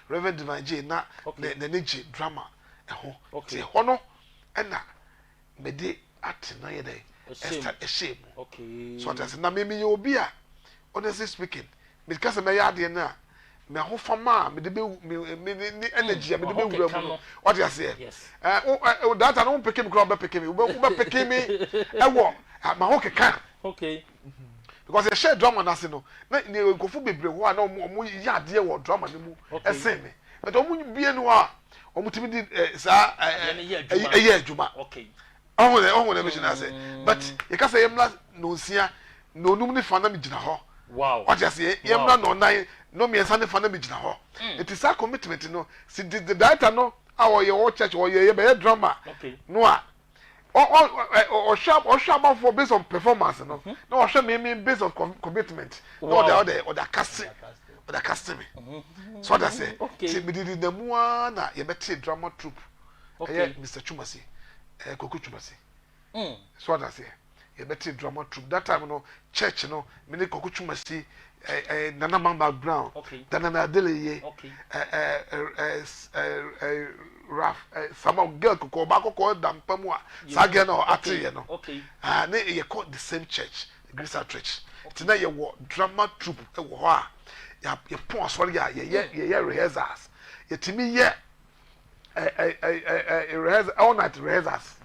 Reverend Divine J na neji drama eho the hono and na me dey atina ye dey a shame okay so what I say na me obi a honestly speaking me kase me ya de na me ho fama me de be me energy me de be wura mu what you say yes that I don't pick me crowd be pick me be pick me e wo ma ho keka okay because they share drama na se no na nkofu bebre ho na omo ya de wo drama ni mu ese me but omo bie no a omo timi di sa eye adwuma okay oh na me na say but you can say yemla no sia no num ni fa na me gina ho wow what you say yemla no nine no me san fa na me gina ho it is a commitment no see the data no our your church or your be drama okay no a or sharp for based on performance no no or me based on commitment no the casting so that say see me did the mua na ye better drama troupe okay Mr. Chumasi Koku Chumasi so that say ye better drama troupe that time no church no me Koku Chumasi Nana Mamba Brown Nana Deleye Raf some of girl ko ba ko dampamu a sage na ate ye no okay na ye call the same church Grace Church tina ye wo drama troupe e wo ho a ye pon asori a ye rehearsals ye timi ye rehearsal all night rehearsals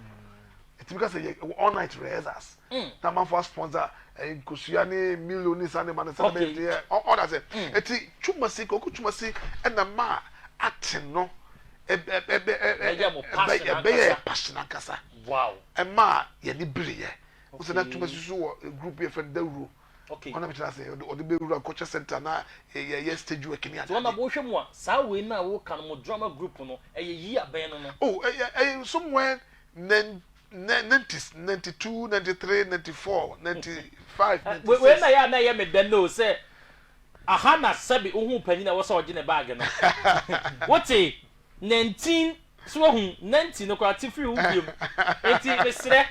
it because ye all night rehearsals na man for sponsor nkusua ne millions and man say all that say eti Chumasi Koku Chumasi and na ma atin no passion kasa wow e ma ye ni biriye o se na Chumasi so group ye friend dawru okay ona me tell say o de bewura culture center na ye stage work ni so na bo hwemu a sa we na wo kan mo drama group no yi aben no oh somewhere 90s 92 93 94 95 we na ya me den no say aha na sabi ohun pani na wo so oje ne bag no wote 19 so ohun 90 no kwa tifri hu biem enti mesre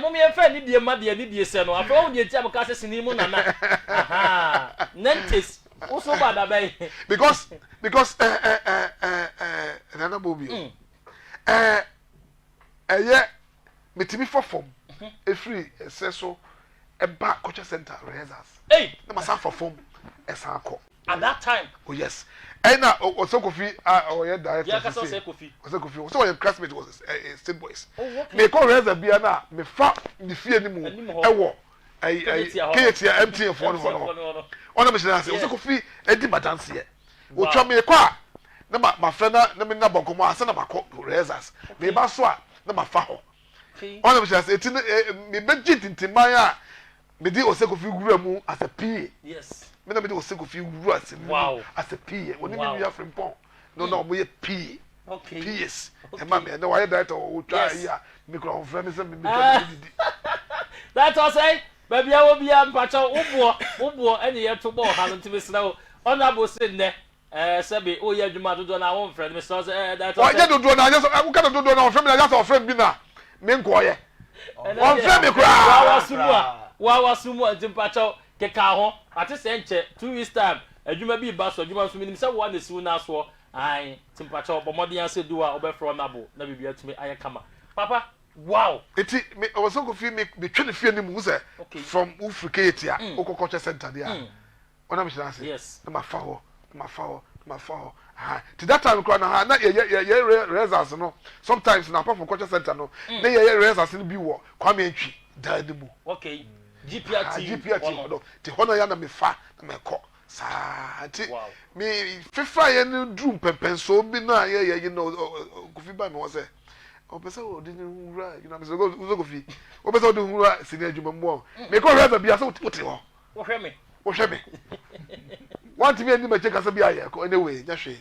mom ye fa ni die ma de ni die se no afro wo die tia mo ka se sini mu nana aha 90s wo so bada bai because nana bobi metimi for form free so a back culture center rehearsals na masa for form esanko at that time oh yes and na also Kofi or your director yeah cause say Kofi so your classmate was state boys me call rehearsal bia na me fa ni fie ni mu ewo ketia empty for no ona me say so Kofi edi madanse ye o twa me kwa na ma friend na me na bonkomo asa na makọ rehearsals me ba so a na ma fa ho Ona me say eti me beji tintimaya me di Osekofi wura mu as a PA. Yes. Me na me di Osekofi wura as a PA. Oni me wia frimpon. No mo ye PA. Okay. PS. E ma me na why director o try here. Me kro on friend me say me didi. That was say baby I will be am pacho ubo any year to ball ha ntimi sna honorable sin ne sebe o ye adwuma dodo na won friend me say that was. O ye dodo na just u ka dodo na friend me na just friend bi na me nko ye. On friend me kra. Wa wasumu ntimpacho keka ho ate se nche 2 weeks time adwuma bi ba so adwuma so minim se wo na siwu na so ai ntimpacho bomodi ase duwa obefro na bo na bibia tumi aye kama papa. Wow. Eti me Osekofi me twe ne fie ni mu say from Ufriketi a Okokoche center there. Ona me say yes. Na ma fa ho. Ah, to that time na ye results no. Sometimes na apart from culture center no, na ye results no bi wo kwame antwi da ni mu. Okay. GPRT no. Ti hono ya na me fa na me ko. Sa ti me fifa ye no drum pempenso bi na ye you know Kofi ba me wo say o pese o di nwura you know me say go Kofi o pese o di nwura senior adwuma mo me ko reza bia say o ti ho wo hwe me want me any me check asa bia ye ko anyway nya hwe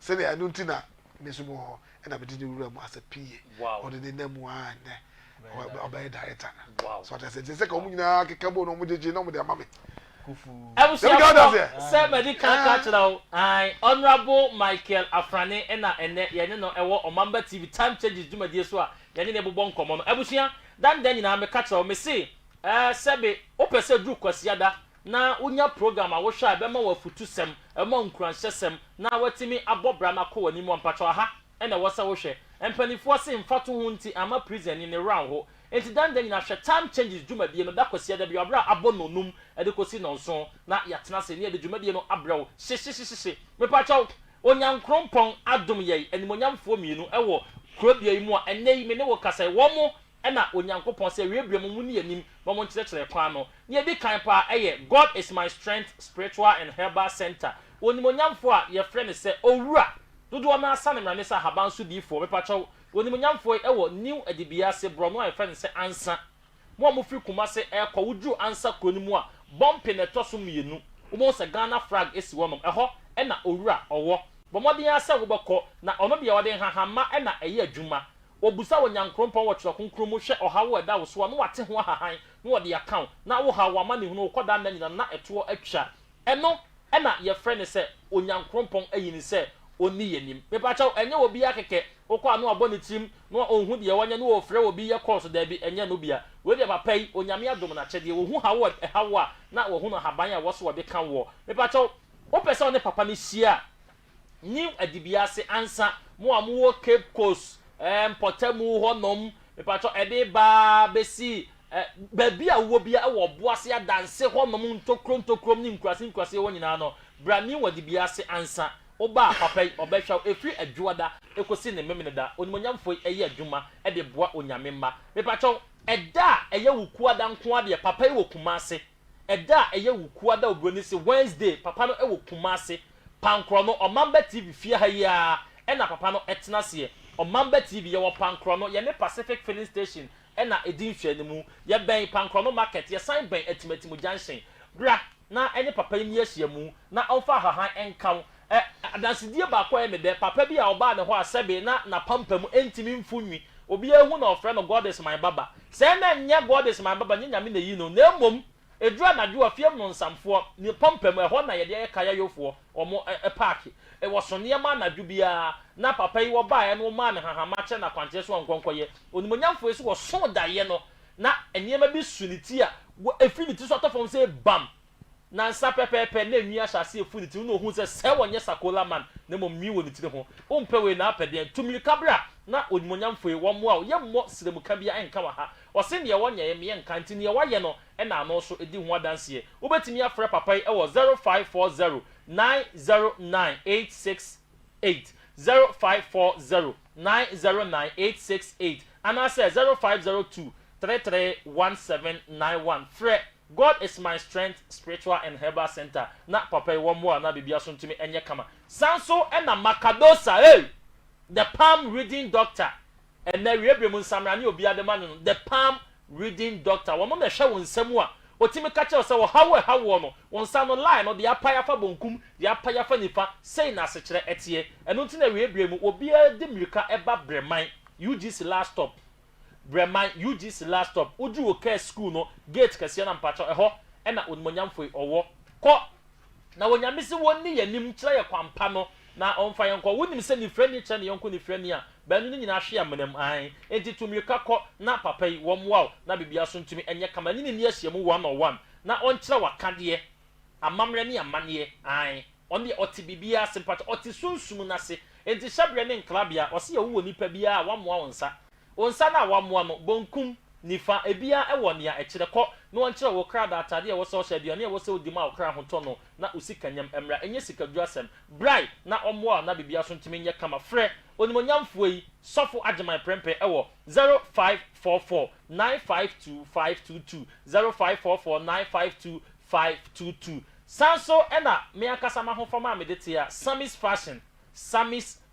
say na anu ntina me so mo e na me di nwura mo asa pie o de na mu an o ba director na so that say ka mo nyina kekabo no mo jeje na mo de amame Sir medical cultural honorable Michael Afrane ena ene ye no ewo Omamba TV time changes dwumadie so a ye ne bobon komo no abusua dan nyina me cultural me say sebe opese dru kwasiada na unya program a wo hwa be ma wafutu sem e ma nkuranhye sem na watimi abobra na ko wani mo mpacho ha ena wo se wo hwe empanifo se mfato hu nti ama prison ni round ho enti dan nyina hwe time changes dwumadie no da kwasiada bi obra abononum edekosi nonso na yatena se ne ede dwumadie no abrawo hye me pacho onyankrompon adom ye animonyamfo mienu ewo krobia yi mu a enei me ne wo kasa wo mo ena onyankopon se wiebia mo ni anim mo mo nkyerɛkyerɛ kwa no ne edi kan pa God is my strength spiritual and herbal center onimonyamfo a ye frɛ ne se owura dodo na asa ne mrane sa haban so difo me pacho onimonyamfo ewo new adibia se bro no ye frɛ ne se ansa mo firi Kumase ekɔ wudru ansa kronimu a bompe ne toso mienu wo se Ghana flag esi wonom ɛhɔ ɛna owura ɔwɔ bomɔden asa wo bɛkɔ na ɔno bia wɔde hahama ɛna ɛyɛ adwuma obusa wo nyankrompɔn wɔ kyerɛ konkrom hwɛ ɔhawo ɛda wo so no wate ho hahan no wɔde account na wo hawo ama ne hunu kɔda na nyina na ɛtoɔ atwa ɛno ɛna yɛ frɛ ne sɛ onyankrompɔn ayi ne sɛ oni yenim me pa chaw enye obi akeke okọ anu abọ ne tim no ohun de wonye no ofre obi ye course da bi enye no bia we de papa yi onyame adom na chede wo hu hawo hawo a na wo hu no haban a wo so de kan wo me pa chaw o pese ne papa ne hia new adibia se ansa mo amuwo Cape Coast potamu honom me pa chaw ede ba besi baby a wo bia e wo boase adanse honom ntokrom ni nkrase wo nyina no brani wadibia se ansa oba papa obehwa efri adwoada ekosi ne memene da onimonyamfo eye adwuma e de boa onyame mma me pacho eda eye wukuada nko ade papa e wo Kumase eda eye wukuada obroni se Wednesday papa no e wo Kumase pankro no Omamba TV fie ha ya e na papa no etena se Omamba TV ye wo pankro no ye ne Pacific Filling Station e na edin hwe ne mu ye ben pankro no market ye sign ben etimatimu junction bra na ene papa ni ahia mu na onfa hahan enkan adansidie ba kwa me de papa bi a oba ne ho asebe na pampam entimi mfunwi obi ehu na ofre no God is my baba se na nya God is my baba nyame na yi no na emom edura na dwo afiem no nsamfo ni pampam e ho na ye de kaya yofo omo park e wo so ne ma na dubia na papa yi wo ba ye no ma ne hahama che na kwante so nkonkoye onimonyamfo esi wo so da ye no na eniema bi suniti a efiniti so atofom se bam na nsa pepepe na enwi ahyase efuniti no hu se wonye sakola man na mommi woni tire ho ompewe na apede tumi kabra na onimonyamfo wo mo a ye mo siremu bia enka wa ha ose ne ye wonye ye me enka ntini ye waye no e na ano so edi ho adanse ye obetimi afre papa e wo 0540 909868 0540 909868 ana say 0502 331791 fre God is my strength, spiritual and herbal center. Na papa one more na bibia so ntumi enye kama. Sanso ena Makadosa, the palm reading doctor. and na wiebie mu nsamra ne obi adema no the palm reading doctor wo no na hwe wo nsam a otimi ka che wo hawo no wo nsa no line no de apaya fa bonkum de apaya fa nifa sei na se kire etie eno nti na wiebie mu obi ade mirika eba breman UGC last stop breman UGC last stop uju wo care school no gate kase na mpacho eho e na onmonyamfo owo ko na wonyamisi wonni yanim kire ye kwampa no na onfa yenko wonim se ni freni kire ne yenko ni freni a banu ni nyina hwe amenam an enti tumirika ko na papa yi womwa na bibia so ntumi enye kama ni ahyiamu 101 na onkire wakade amamre ne amane an oni oti bibia sympathy oti sunsum na se enti shabre ne nklabia ose ye wo nipa bia wamwa wonsa na wamwa no bonkum nifa ebia ewo ne a ekire ko na onkire wo kra da atade wo so hye aduane wo so odima wo kra hoto no na usikanyam emra enye sikadu asem brai na omwa na bibia so ntumi nye kama frɛ onimonyamfo yi sɔfo agyeman prempe ewo 0544 952522 0544 952522 sanso ena me akasa ma hofama me detia Samis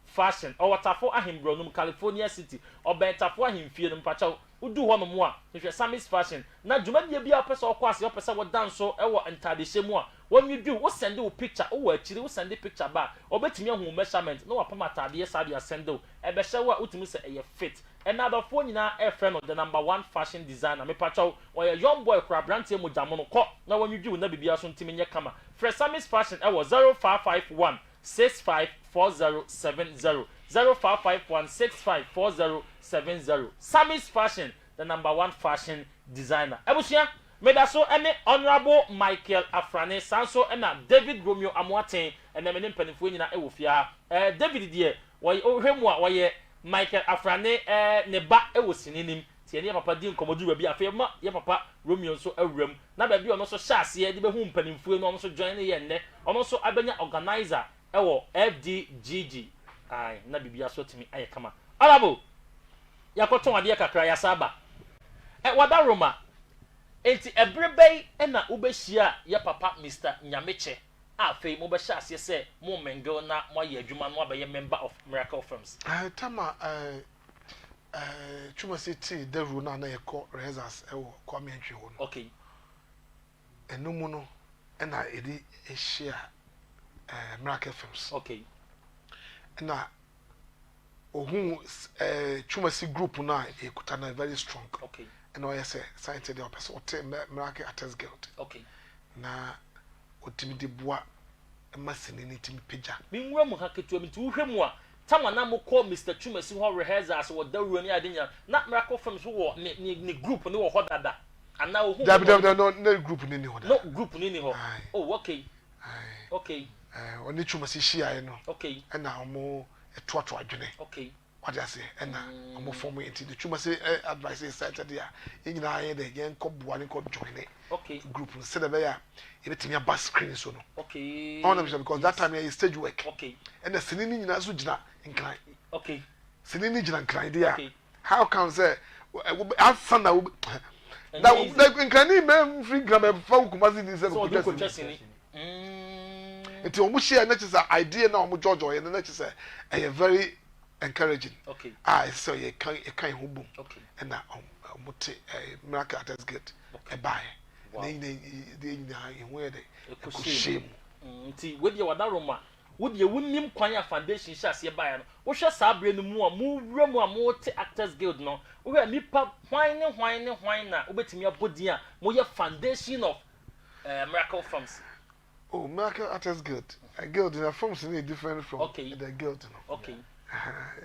fashion owatafo ahimbronum California City obentafo ahimfie no mpacha udu ho no mo a hwehwe Samis fashion na dwumadie bia opese okwase opese wo danso ewo ntadehye mu a wonwidu wo send wo picture wo akiri wo send picture ba obetimi ahu measurement no wapama tade sabe send wo ebehye wo a utimi se eye fit enadofo nyina e friend of the number 1 fashion designer me pacha wo ye young boy kra brantie mo jamo no ko na wonwidu na bibia so ntimi nye kama fresh Samis fashion ewo 0551 654070 0551654070 Samis fashion the number 1 fashion designer ebusia meda so ene honorable Michael Afrane sanso ena David Romeo Amoaten ene me mpanifo nyina ewofia David die wo hwemu a wo ye Michael Afrane ne ba ewosininim tie ne papa di nkomodu ba bi afa ma ye papa Romeo so awuram na ba bi ono so hyase de be hu mpanifo no ono so join ye nne ono so abenya organizer ewo FDGG ai na bibia so timi aye kama alabo yakoton ade kakra ya saba wada Roma enti ebrebe na ubehia ya papa Mr Nyameche afei mo be hyase se mo mengel na mo ye adwuma no abaye member of Miracle Films tama chuma city deru na yeko rehearsals ewo kwame antwe ho no okay enumu no na edi ehia Miracle Films okay na ohun chumasi group na ekuta na very strong okay and I say science the person Miracle Artists Guild okay na otimi de boa masini ni timi peja minwura mu haketu mi tu hwemu a tama na mo call Mr Chumasi ho rehearsals wo dawuro ni adenya na Miracle Films wo ni group ni wo hodada ana ohun no group ni ho no group ni ho oh okay okay oni chumasi shia no okay na omo etoato adwene okay what I say na omo form into the chumasi advice is started there nyina aye de yen ko boa ne ko join okay group instead of ya ebetimi aba screen so no okay because that time is stage work okay and the sinini nyina so gina nkran okay sinini gina nkran there okay how can say after na nkran ni me free grammar fa kumasi ni se ko just enti omo share na chisa idea na omo jojo ye na chisa e very encouraging okay so ye kan ho bom okay na omo te Miracle Artists Guild e bae na de nyina ehun ye de ko shame nti we de wada Roma wo de wunnim kwan foundation hyase bae no wo hwe sabre no mu a mu wura mu a mo te Actors Guild no wo hwe nipa hwan na obetimi abodi a mo ye foundation of Miracle Films. Oh, Miracle Artists Guild. A guild in a form is different from the guild. No? Okay.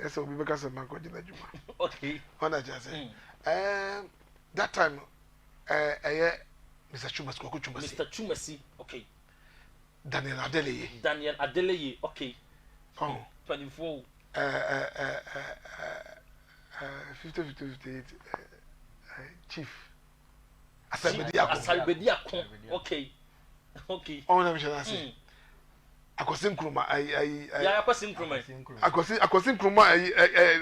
Yes, so we because of Manko Jinajuma. Okay. What I just say. That time, Mr. Chumasi. Okay. Daniel Adeleye. Okay. Oh. 24. 58. Chief. Asalbedia. Okay. Okay. Oh, let me say. Akosin Kruma, Akosin Kruma,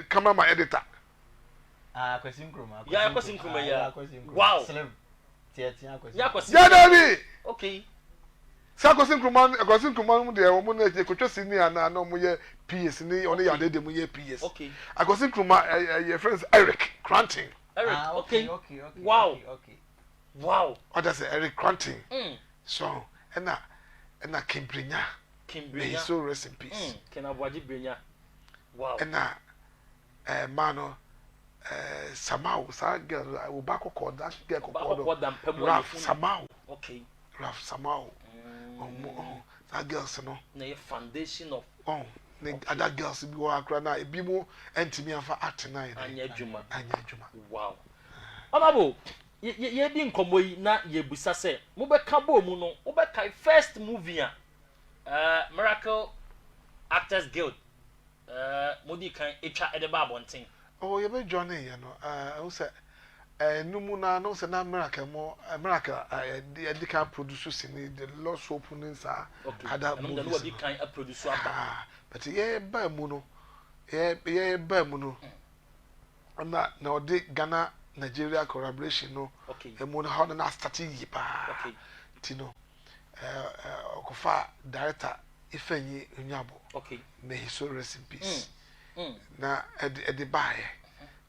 camera editor. Akosin Kruma. Akosin Kruma, wow. Slim. Akosin. Yeah, okay. Sa akosin Nkrumah mu de wo mu na je kotwa senior na na mo ye PS ni oni yade de mu ye PS. Okay. Akosin Nkrumah your friends Eric Cranting. Eric, okay. Wow. Wow. Others say Eric Cranting. So, and Kimbrinya. May he so rest in peace. Kenabuaji Brinya. Wow. And mano Samau, sa girl, I will back call that girl called Raf Samau. Okay. Raf Samau. That girl's no. Na foundation of other girls be work right now. It be more intimate for art tonight. Anya Juma. Wow. Honorable. Ye di nkomo yi na ye busa se mo be ka bo mu no wo be kai first movie Miracle Actors Guild mo di kan etwa e de ba abonten. Oh, you be journey, you know. Who say numuna no say na Miracle the can produce in the lost openings are other movies. No, can produce but yeah ba mu no. Yeah ba mu no. Na the Ghana Nigeria collaboration no. Okay. E mo how na start yi pa. Okay. Tino. Okofa director Ifenyi Onyabo. Okay. May he so rest in peace. Na e buy.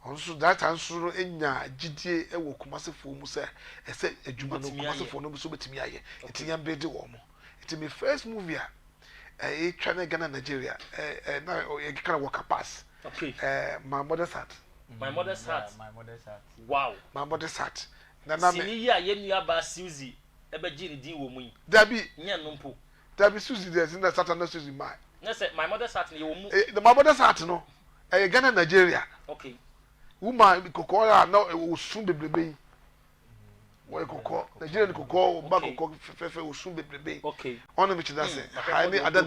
Onso that answer enya gidie e wo Kumasefo mu se e se adwuma no Kumasefo no so betimi aye. Etinya brede wo mo. It my first movie e twa na Ghana Nigeria na e kind work pass. Okay. My mother's heart. My mother's heart. Wow. My mother's heart. Na me sini ya ye nua ba Suzy e be gi ni din wo mu yi. Dabi nya nompo. Dabi Suzy there in the Saturday Suzy my. Na say my mother's heart ni wo mu. The my mother's heart no. Ghana Nigeria. Okay. Woman kokora na osun bebrebe. Wo kokor Nigeria ni kokor ba kokor fefe osun bebrebe. Okay. Ono me chida say ha ni other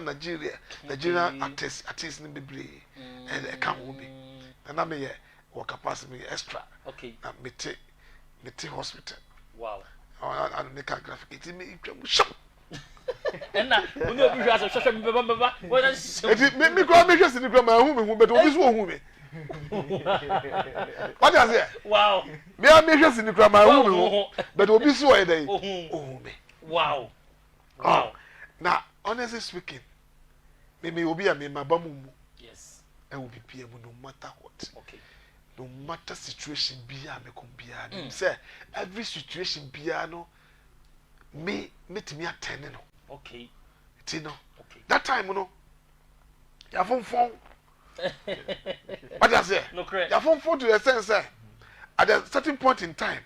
Nigeria Nigerian artists ni bebrebe. E ka wo bi. Na me ye work capacity me extra. Okay. Na me hospital. Wow. And make a graphic it me shop. And na we no be hwa so hwehwe me baba. What is me go me hwese ni grama hu but obi so hu me. What does it? Wow. Me hwese ni grama hu but obi so e dey. Oh me. Wow. Wow. Now, honestly speaking, me obi a me mabamu mu. Yes. I will be PM no matter what. Okay. No matter situation bia me kon bia. Say every situation bia no me metimi attend no. Okay. Ti no. Okay. That time no. Ya phone. What does it? No correct. Ya phone to the sense at a certain point in time.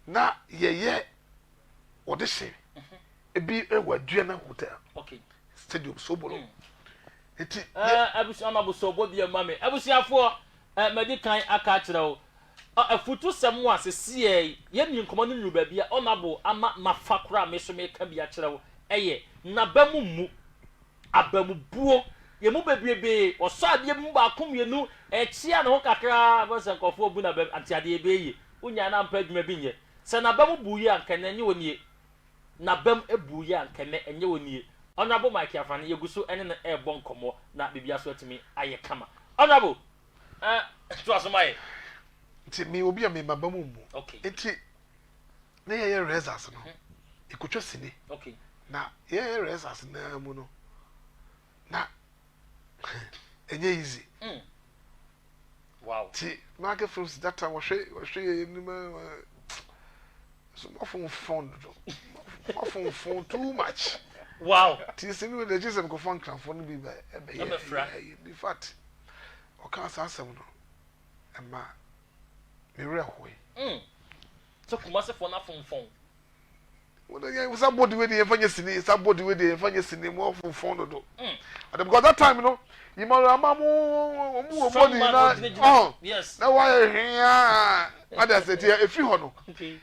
Na ye audition. E be e Waduana Hotel. Okay. Stadium Sobolo. Eti abusi amabo sobo bia mame. Abusiafo medical aka kire o. Afutu sem wa sesi ye ni nkomo no nyu ba bia onabo ama mafakura me so me ka bia kire o. Eye na bamu mu abamu buo ye mu bebrebe oso ade mu ba komienu chia ne ho kakra bosan kofo obu na antiade ebe yi unya na mpa adwuma bi nye se na bamu bu yi anka na nye woni na bam ebu yi anka na enye woni Honorable Michael Afrane yeguso ene na ebo nkomo na bibia so atimi aye kama Honorable to asomai nti me obi a me mabamu mu okay nti na ye results no ikotwa sini okay na ye results na mu no na enye easy wow ti market from that time we ni ma so phone too much wow ti sini we the Jesus go phone phone bi ba in fact o kan asem no ema me rehoe so Kumasefo na phone what again was about the way the enfanye sini is about the way the enfanye sini mo phone no do because that time you know you ma mu body na yes na why here other say e free ho no okay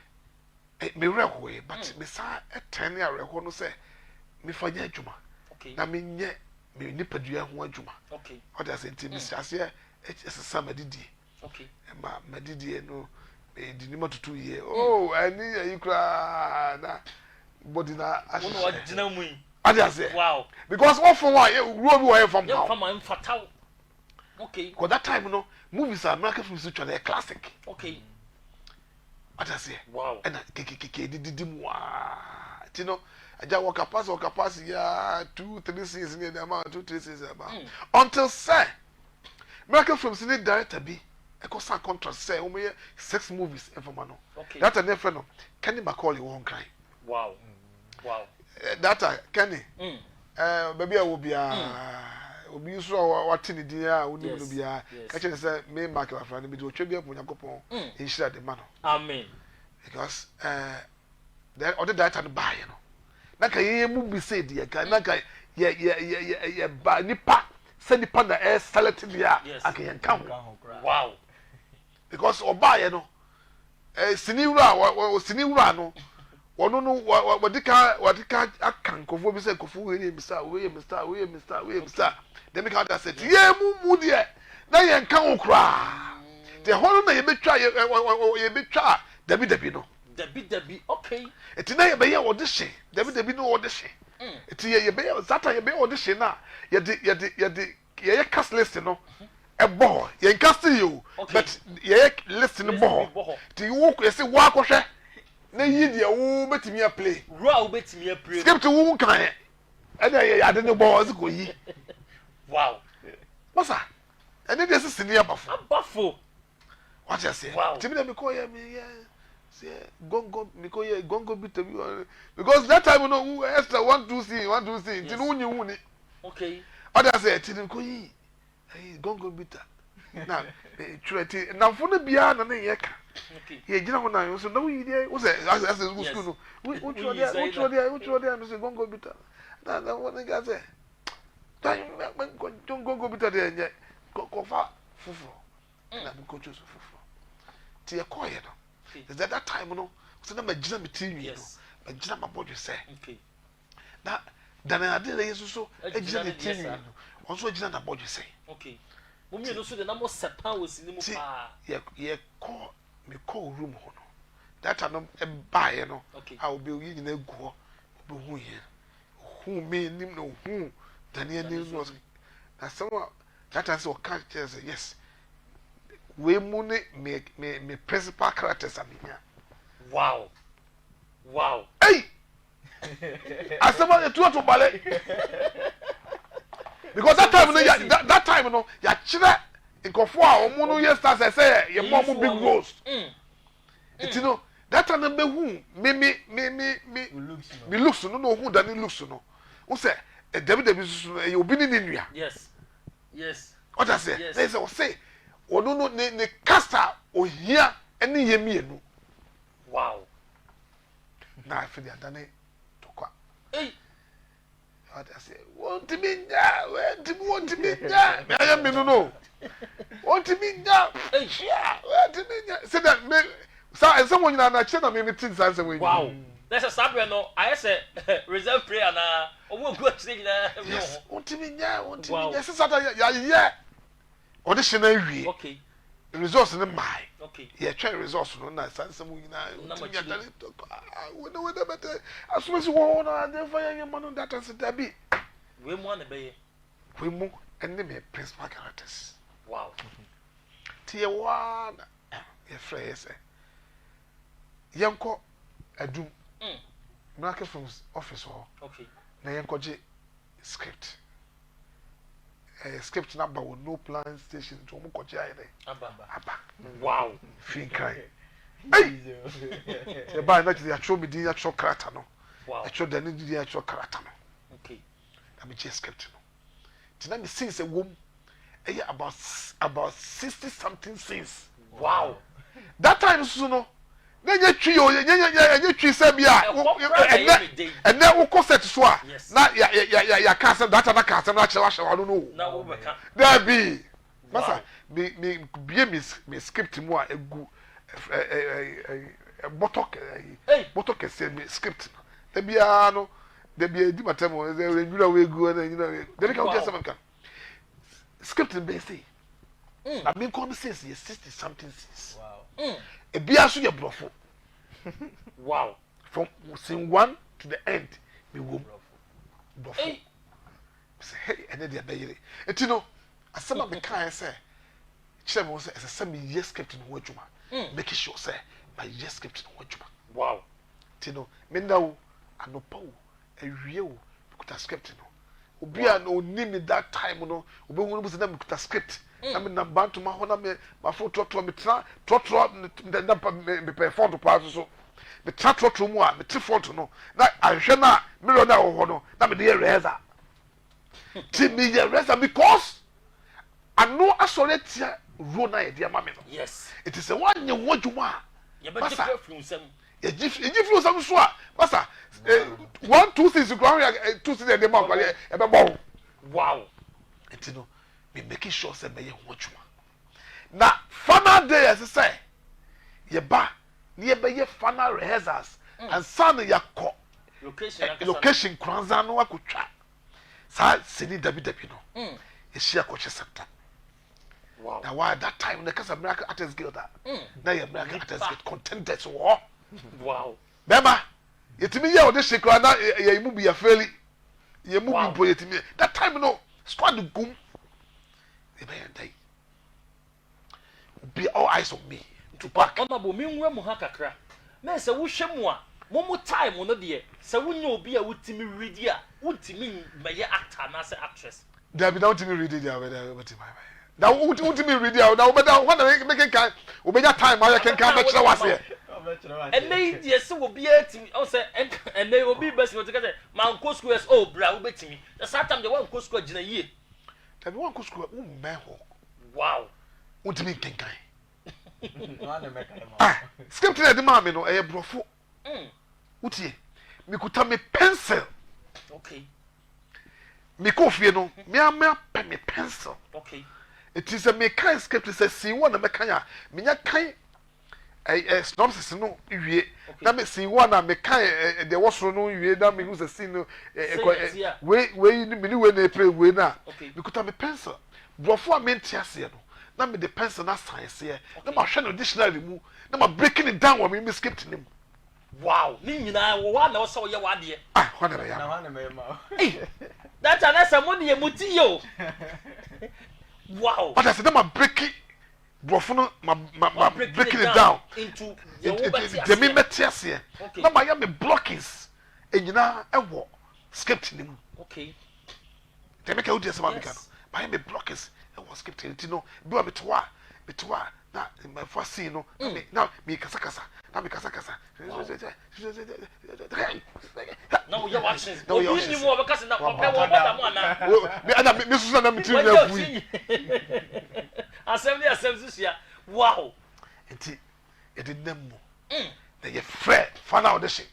me rehoe but me sa e10 ya reho no say me fanya adwuma okay na me nye me nipadua ho adwuma okay other say ti me ase esesa madidi okay ma madidi no di ni matutu ye oh ani ayikra na body na ashe wono wagina mu yi other say wow because what for why ruo bi why from now from am fatal okay because that time no movies are American films which are classic okay other say wow and didi mu you know aja work capacity ya 2-3 scenes in the amount 2-3 scenes about until say Miracle from cine director bi e ko sign contract say o me 6 movies e for no that a friend no Kenny Macaulay won kind wow that Kenny baby I will be obi so what ni din a oni no bia ka che say me Michael Afrane bi do twa bia Yakopon inshira the man amen because the other director no buy no na ka ye mu bi say dia ka na ka ye ba nipa say nipa na select dia aka ye kan wow because obaye no siniwura no wono no wadika akan kofo bi say kofo we Mr. Dem ka that say ye mu de na ye kan okra the whole na ye betwa dabi no dabi okay eti na ye be ye audition dabi no audition eti ye be zata ye be audition na ye cast list no ebo ye cast you but ye list no bo ti wo ko say wo akohwe na yi de wo betimi a play wo betimi a play script wo kan e na ye ade no bo ziko yi wow masa ene de se senior abafo what you say timi na me call ye me say gongo bit because that time you know extra 1-2 scene tinu unyi hu ni okay other say tinu ko yi gongo bit na treti na fo na bia na ye ka okay ye gina ho na so na wi dey wo say as school no we tro dey no say gongo bit na what nigga say gongo bit dey nye ko fa fufu na ko choose fufu ti e ko ye no is that time no so na magina metiri no magina mabodwe say okay na dana ade le yesu so agina metiri no onso agina na bodwe say okay mo mi no so de na mo sepan wosini mu pa ye ko me ko room ho no that no e bae no a obi yi nyina guo obi hu ye hu me nim no hu dana ni no na so that time so can't say yes we mune me principal characters amenya wow hey asema e tuwa to bale because that time no ya kire nkofo a omo no yes stars say ye mom big roast it no that time be hu me looks no hu da ni looks no wo say David so e obi ni nua yes what I say they say ono no ne caster ohia ene yemienu wow na afidi adane tokwa hey what I say want me nya me ayam me no want me nya yeah want me nya say that me someone na che na me tin san we wow let's a sabre no I say reserve prayer na owo go chire na want me nya say sata ya audition na wie okay resource na mai okay ye try resource no na sansam nyina ya talent we no better asumasi wo na dey fire your man that and that be we mu na be we mu enne me principal characters wow tie one ye frɛ say yanko adum Miracle from office ho okay na yanko je script script number with no plan station to mo koje ayi aba wow fin kai e ba na ti ya show me di ya show character no wow ya show the ni di ya show character no okay na me je script no ti na me scenes e wom e about 60 something scenes wow that time so no na nya twi yo nya twi se bia and then we ko set so a na ya ka se data na ka se na chewa no na wo beka there be masa me script mu a egu botok se me script da bia no da bia di matemo e nwura we egu na nyina da be ka o tell ka script be say na me come says 60 something scenes wow e bia so ye brofo wow from scene 1 to the end me wo brofo say hey ene dia be yire etino asema me kan say kire me say say me yes script no adwuma make sure say my yes script no adwuma wow etino me ndawo anopa wo awie wo kuta script no obi a no nim that time no obi hu no bu se na kuta script na me namba to ma ho na me ma fo trotro me tra trotro me perform to pass so me tra trotro mu a me ti front no na ahwe na me ro na wo ho no na me dey rehearsal ti me dey rehearsal because ano asore tia ro na ye dey ma me no yes it is a one ye wodwuma ye be different from some ye give some so a basa 1 2 6 ground 2 6 dey ma kwale e be bo wow it no me making sure say me ye wodwuma na final day as say ye ba ye be ye final rehearsals and son ya ko location kranza no akotwa sa sini dabi no ye shia ko chesata wow now why that time the case of miracle artist guild that now your miracle artist guild contenders war wow bema yetimi ye ode shekra na ye mu bi ya feli ye mu bi bo yetimi that time no squad gum e be ndai be all eyes on me to back honorable me nwe mu ha kakra na se wo hwe mu a mo time no de se wo nya obi a wutimi ready a wutimi meye actor na se actress there be don't me ready there but my now wutimi ready now but when make kan obenya time I can come back wase and they dey se wo bia timi o se and they obi best no take say man ko school oh bra wo betimi the same time the one ko school gina yie there be one ko school wo me ho wow wutimi kenkan no na make am script na de ma me no e brofo wutie me kuta me pencil okay me ko fie no me ama pe me pencil okay it is a me kan script say see one na me kan ya me nya kan synopsis no wie na me see one na me kan the wasro no wie na me hu say see no we ni me ni we na play we na me kuta me pencil brofo a me ntiase no na me the pencil na science here na ma hwe no dictionary mu na ma breaking it down wa me script nim wow ni nyina wo wa na wo so ye wa de hwa na ya na hwa na me ma that an asa mo de muti yo wow but I said na ma breaking brofo no ma breaking it down into the me metias here na ma ya me blockings enyina ewo script nim okay they make out some American by me blockings ewo script it no bi wa betwa na my first scene no na me kasa na me kasa no you watching no you ni mo because na ko pe wo da mo na me ana me susu na me tiri na fu asem sia wow enti e de nam mo na ye frɛ final audition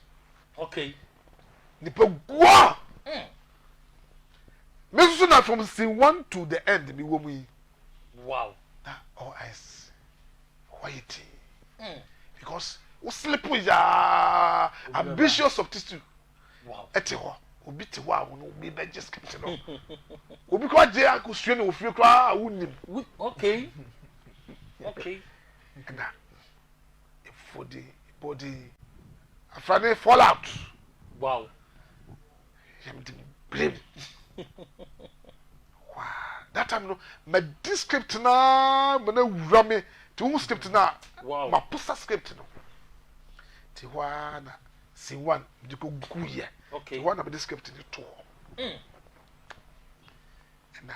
okay ni pe gwa me susu na from scene 1 to the end me wo mu yi wow that all eyes quiet because we sleep with ya ambitious substitute wow ete ho obi te ho a wo no obi be just script no obi kwa je akusue no ofie kwa awunim okay na for the body Afrane fall out wow him the blame wow that time no my script na me na wura me to script na wow ma pusa script no ti wa na si one di ko guye okay ti wa na be script ni to na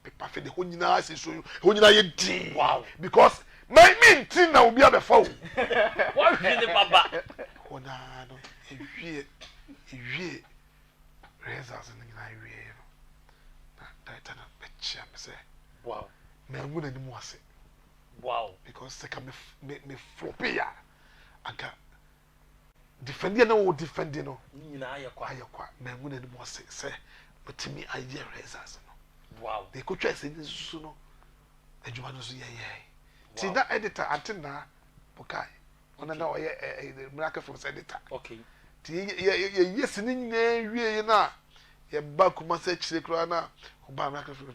pipa fe de honyina se so honyina ye din wow because my mean tin na obi abefa o wa hwe ne baba ona no ewie results ni na ewie no na data na pecha me say wow me nguna ni mu ase wow because seka me flopia aka defend na wo defend no nyina ayekwa me nguna ni mu ase say betimi aye results no wow they could try say this so no adwuma no so ye ti na editor antina bukai ona na o ye miracle from editor okay ti ye yes ni nyina wie na ye ba kuma sa chire kra na o ba miracle from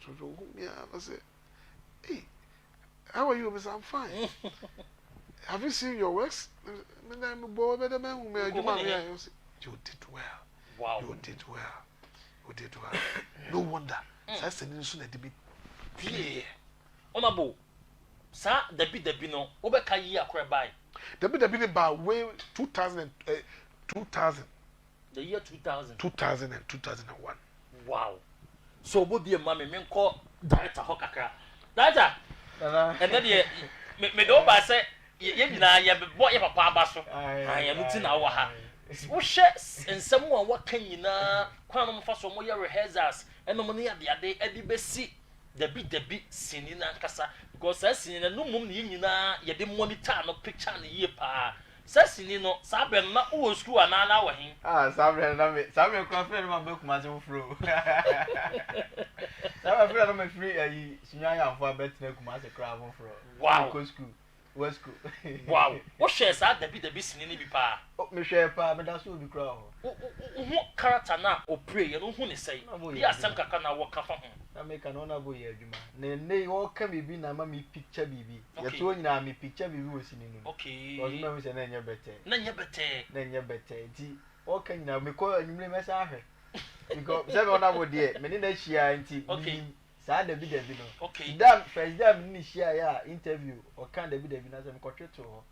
me I say hey how are you? I'm fine. Have you seen your works? You did well. Wow. You did well. No wonder. That's an instant to be clear. Honorable, sir, the bit no, Obeka ye a crab by. The bit by way 2000 2000. The year 2000. 2000 and 2001. Wow. So what be a mommy men call director Hokaka. Director. And then me do ba say ye nyina ye boy papa baso. I am looking our ha. Wo hye ensem a waka nyina kwan no mfa so mo ye rehearsals eno mo ne ya de adi besi debi sini na nkasa because sini na no mum ne nyina ye de monitor no picture ne ye pa. Sasini no sabem na wo school anana wa hin sabem na me sabem kwa friend ma be kuma se fro sabem friend na me free ayi sinya ya afọ abetna kuma se kra afọ fro wow go school west school wow wo share sa debi sini ni bi pa me share pa me da so bi kra ho character na o pray ye no hu ne sei bi asem kaka na wo ka fa ho na me ka no na bo ye adwuma ne wo ka bibi na ma me picture bibi ye to nyina me picture bibi wo sini no okay o me se na nya bete ti o ka nyina me ko anyumle me sa ahwe because se me ona bo de me ni na hia nti okay sa debi no okay dam first dam ni hia ya interview o kan debi na se me ko tweto ho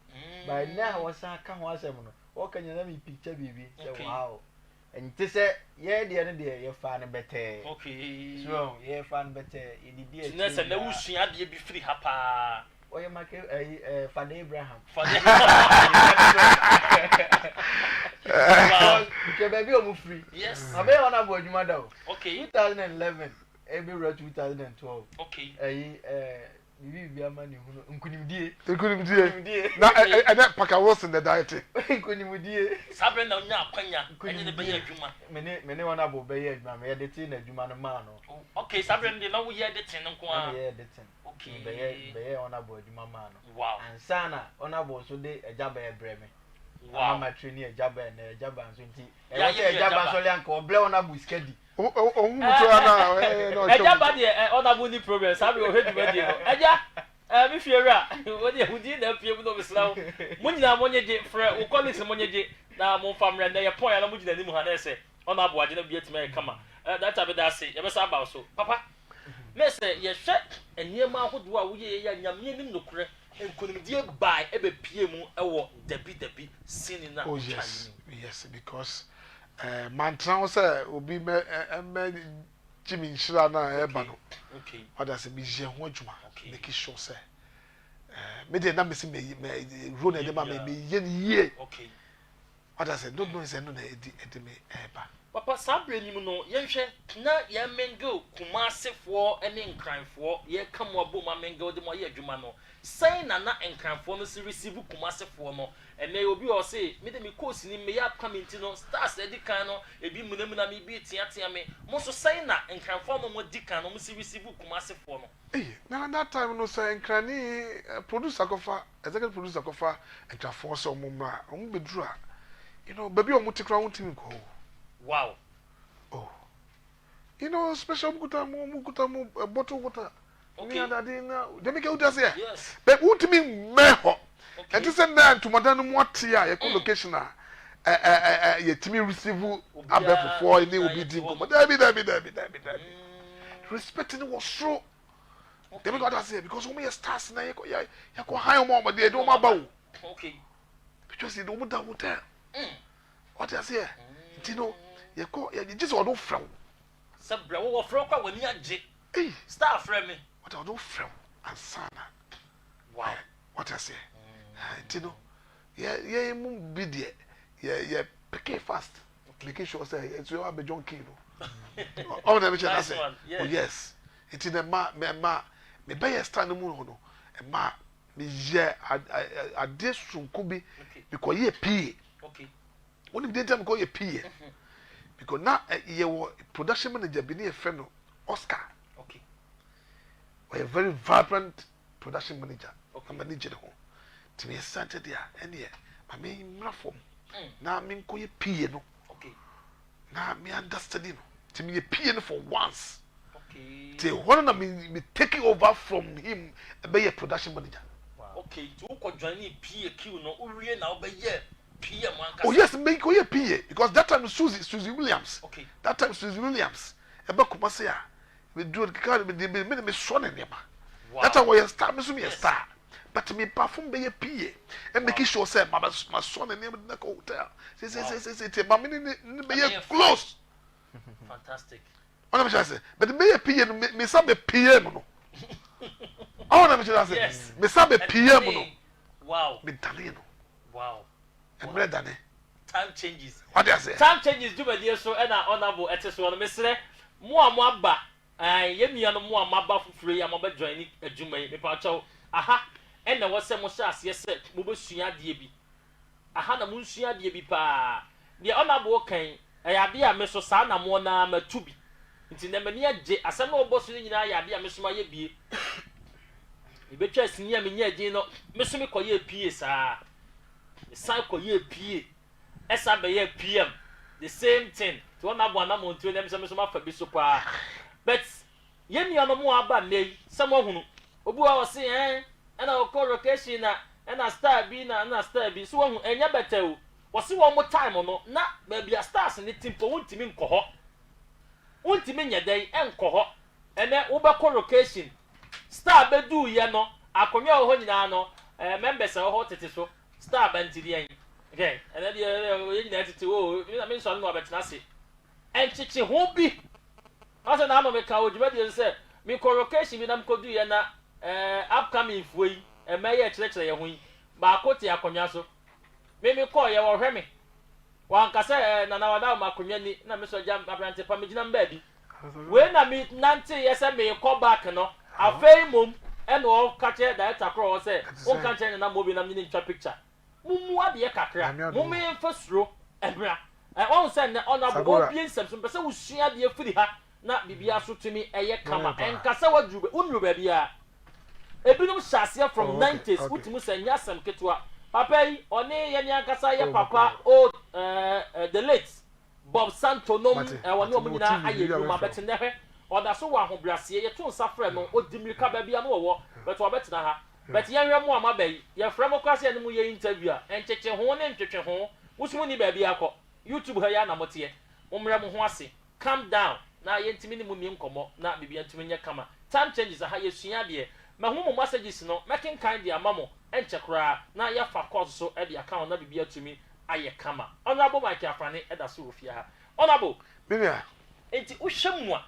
by now wo sa ka ho asem no o ka nyina me picture bibi se wow and to say yeah the other day you fan better okay so yeah fan better e di dia na se na wusua de bi free hapa o ye make Father Abraham ke baby o mu free yes abe ona bo adwuma da okay 2011 every 2012 okay bibi amani hunu nkunimdie na ene paka Wilson the diet nkunimdie sabe na nya akwanya enye ne be ya adwuma mene wana bo be ya adwuma me ye de tin na adwuma no ma no okay sabe ndi na wo ye de tin nko a ye de tin okay be ye wana bo adwuma ma no wow ansana ona bo so de ejaba e breme wow ma training ejaba na ejaba nso nti e wo ejaba so le anka oble ona bu skedi eja ba de other body problem sabi o hedu be de no eja mi fiera wo de hudi na pie mu no bislaw mu nyina monyeje frɛ wo colleagues monyeje na mo famre na ye point na mo gyina ni mu ha na ese ona abo agye na bi etima e kama that time da say ye be sa ba so papa me say ye hwɛ eniema ahodo a wo ye ya nyame nim nokure enkonimdie bai e be pie mu e wo debi sini na oh yes because mantra say obi me Jimmy Nshira na eba no okay oda say me je ho adwuma make sure say me dey na me say me run e dey ma me ye ye okay oda say don't know say no na edi me eba papa sabre nim no ye hwɛ na ye mengo kumasefo ene nkranfo ye kam abo ma mengo de mo ye adwuma no sai na nkranfo no si receive kumasefo no ene obi o say me de me course ni me ya community no stars edi kan no ebi munamuna me bi tia me mo so sai na nkranfo mo di kan no mo si receive kumasefo no na that time no say nkrani producer kofa executive producer kofa nkranfo so mo mra o mo bedru a you know baby o mo tikra won timi ko wow oh you know special mukuta mo bottle water okay me and adina dem make you say yes but won timi meho and this and that to madam mo tia ye location a ye timi receive abefo ni obi di ko dabi respecting was so dem go that say because we stars na ye ko high mo ma dey do ma ba okay because you don't that hotel what I say you know ye ko ye just odo from sabra wo from kwa wani age star from me what odo from ansana wow what I say you know ye mu bi de ye pick fast make sure say it's your be John King oh na me say oh yes it in the me be ye stand mu no ma me ye ade sunku bi because ye pie okay when you didn't go ye pie because now ye production manager bi ne friend Oscar okay we a very vibrant production manager okay manager ho to me started there and here ma me mra form na me ko ye pie no okay na me understand no to me ye pie no for once okay till one na me taking over from him be a production manager wow okay to ko join pie queue no uwie na obeye pie mo anka oh yes me ko ye pie because that time Susie Williams okay that time Susie Williams e be kumase a we do the car me so na nema that time we star me so me star but me perform be a PA and make sure say my son and name the hotel say my be close. Fantastic. What am I say? But be a PA me sabe PM no. Oh, let me say. Yes. Me sabe PM no. Wow. Me dane no. Wow. And me dane. Time changes. What do you say? Time changes do be so and honorable eteso no me sere mo aba ye nua no mo amaba fufure ya mo be join adwuma yi me pa chaw aha ena wo se mo sha ase se mo be sua de bi aha na mo sua de bi pa de honorable kan ade a me so sa na mo na matubi nti na me ne age asem na oboso ni nyina ya ade a me so ma ye bie ibetwa sinia me nya age no me so me koye pie saa me san koye pie esa be ye pm the same thing to honorable na mo ntu na me so ma fa bi so pa but ye nua no mo aba nei sem ohunu obu a o se na o call location na star bi na star bi so ohun enya betew wo se wo mo time no na ba bia stars ni timpo wontimi nkoho wontimi nyedai enkoho ene wo be call location star be du ye no akonwa ho nyina no members ho tete so star ba ntiri en okay ene de ye nyina tete wo na me so no abetena se enchichi ho bi asa na no me ka odwuma de se me collocation bi na mkodu ye na upcoming fuyi emeye chire ye ho yi ba ko te akonwa so me call ye wo hwe me wan ka se na wada ma akonwa ni na me so jam abrante pa me gina mba bi we na me nante ye se me call back no afei mom e no ka che director cross se o ka che na mo bi na me ni twa picture mumu ade kakra mumu emfa suro ebra won se na honorable obi nsem so pese wo sua de afiri ha na bibia so tumi eye kama enkasa wadrube unrube bia ebinum hyase from 90s utimu se nyasem ketwa papa yi oni ye ni ankasa ye papa o the late Bob Santonom woni omunyina aye duma betene hwe oda so wa hobrase ye to nsafre no odimirika ba bia no wo but obetena ha but ye hwe mu amabai ye frem kwase ye mu ye interview a encheche ho ne ntwetwe ho wusumu ni ba bia akọ YouTube ha ya na mote umre mu ho ase calm down na ye ntimi ni mu ni nkomo na bibia ntimi nya kama time changes ha ye sua de ma hu mu messages no making kind de amamo enche kra na ya fa course so e de account na bibia tumi aye kama honorable Michael Afrane e da so ofia ha honorable Bibia enti uhwemu a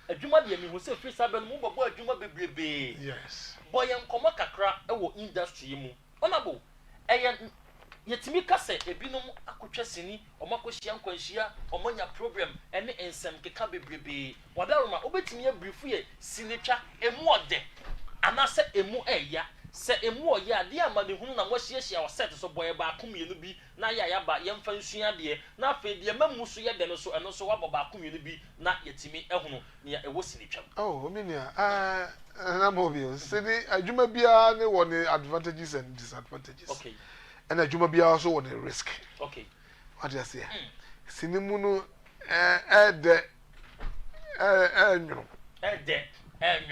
adwuma de mi hu se free saben mu bobo adwuma bebrebe yes boy nkomo kakra e wo industry mu honorable yetimi kase ebinom akotwa sini omakohia nkwanhia omanya problem ene ensem keka bebrebe wadaroma obetimi abrifu ye sinetwa emu ode anase emu eya se emu oye ade amane hunu na wahyiahia o set so boy ba akomienu bi na ya ba yemfa nsua de na afa de mamu so ye de no so eno so wabo ba akomienu bi na yetimi ehunu ne ewo sinetwa oh ominia na mo bi sini adwuma bia ne wo ne advantages and disadvantages okay and adwuma bia also wo ne risk okay what you say sini mu no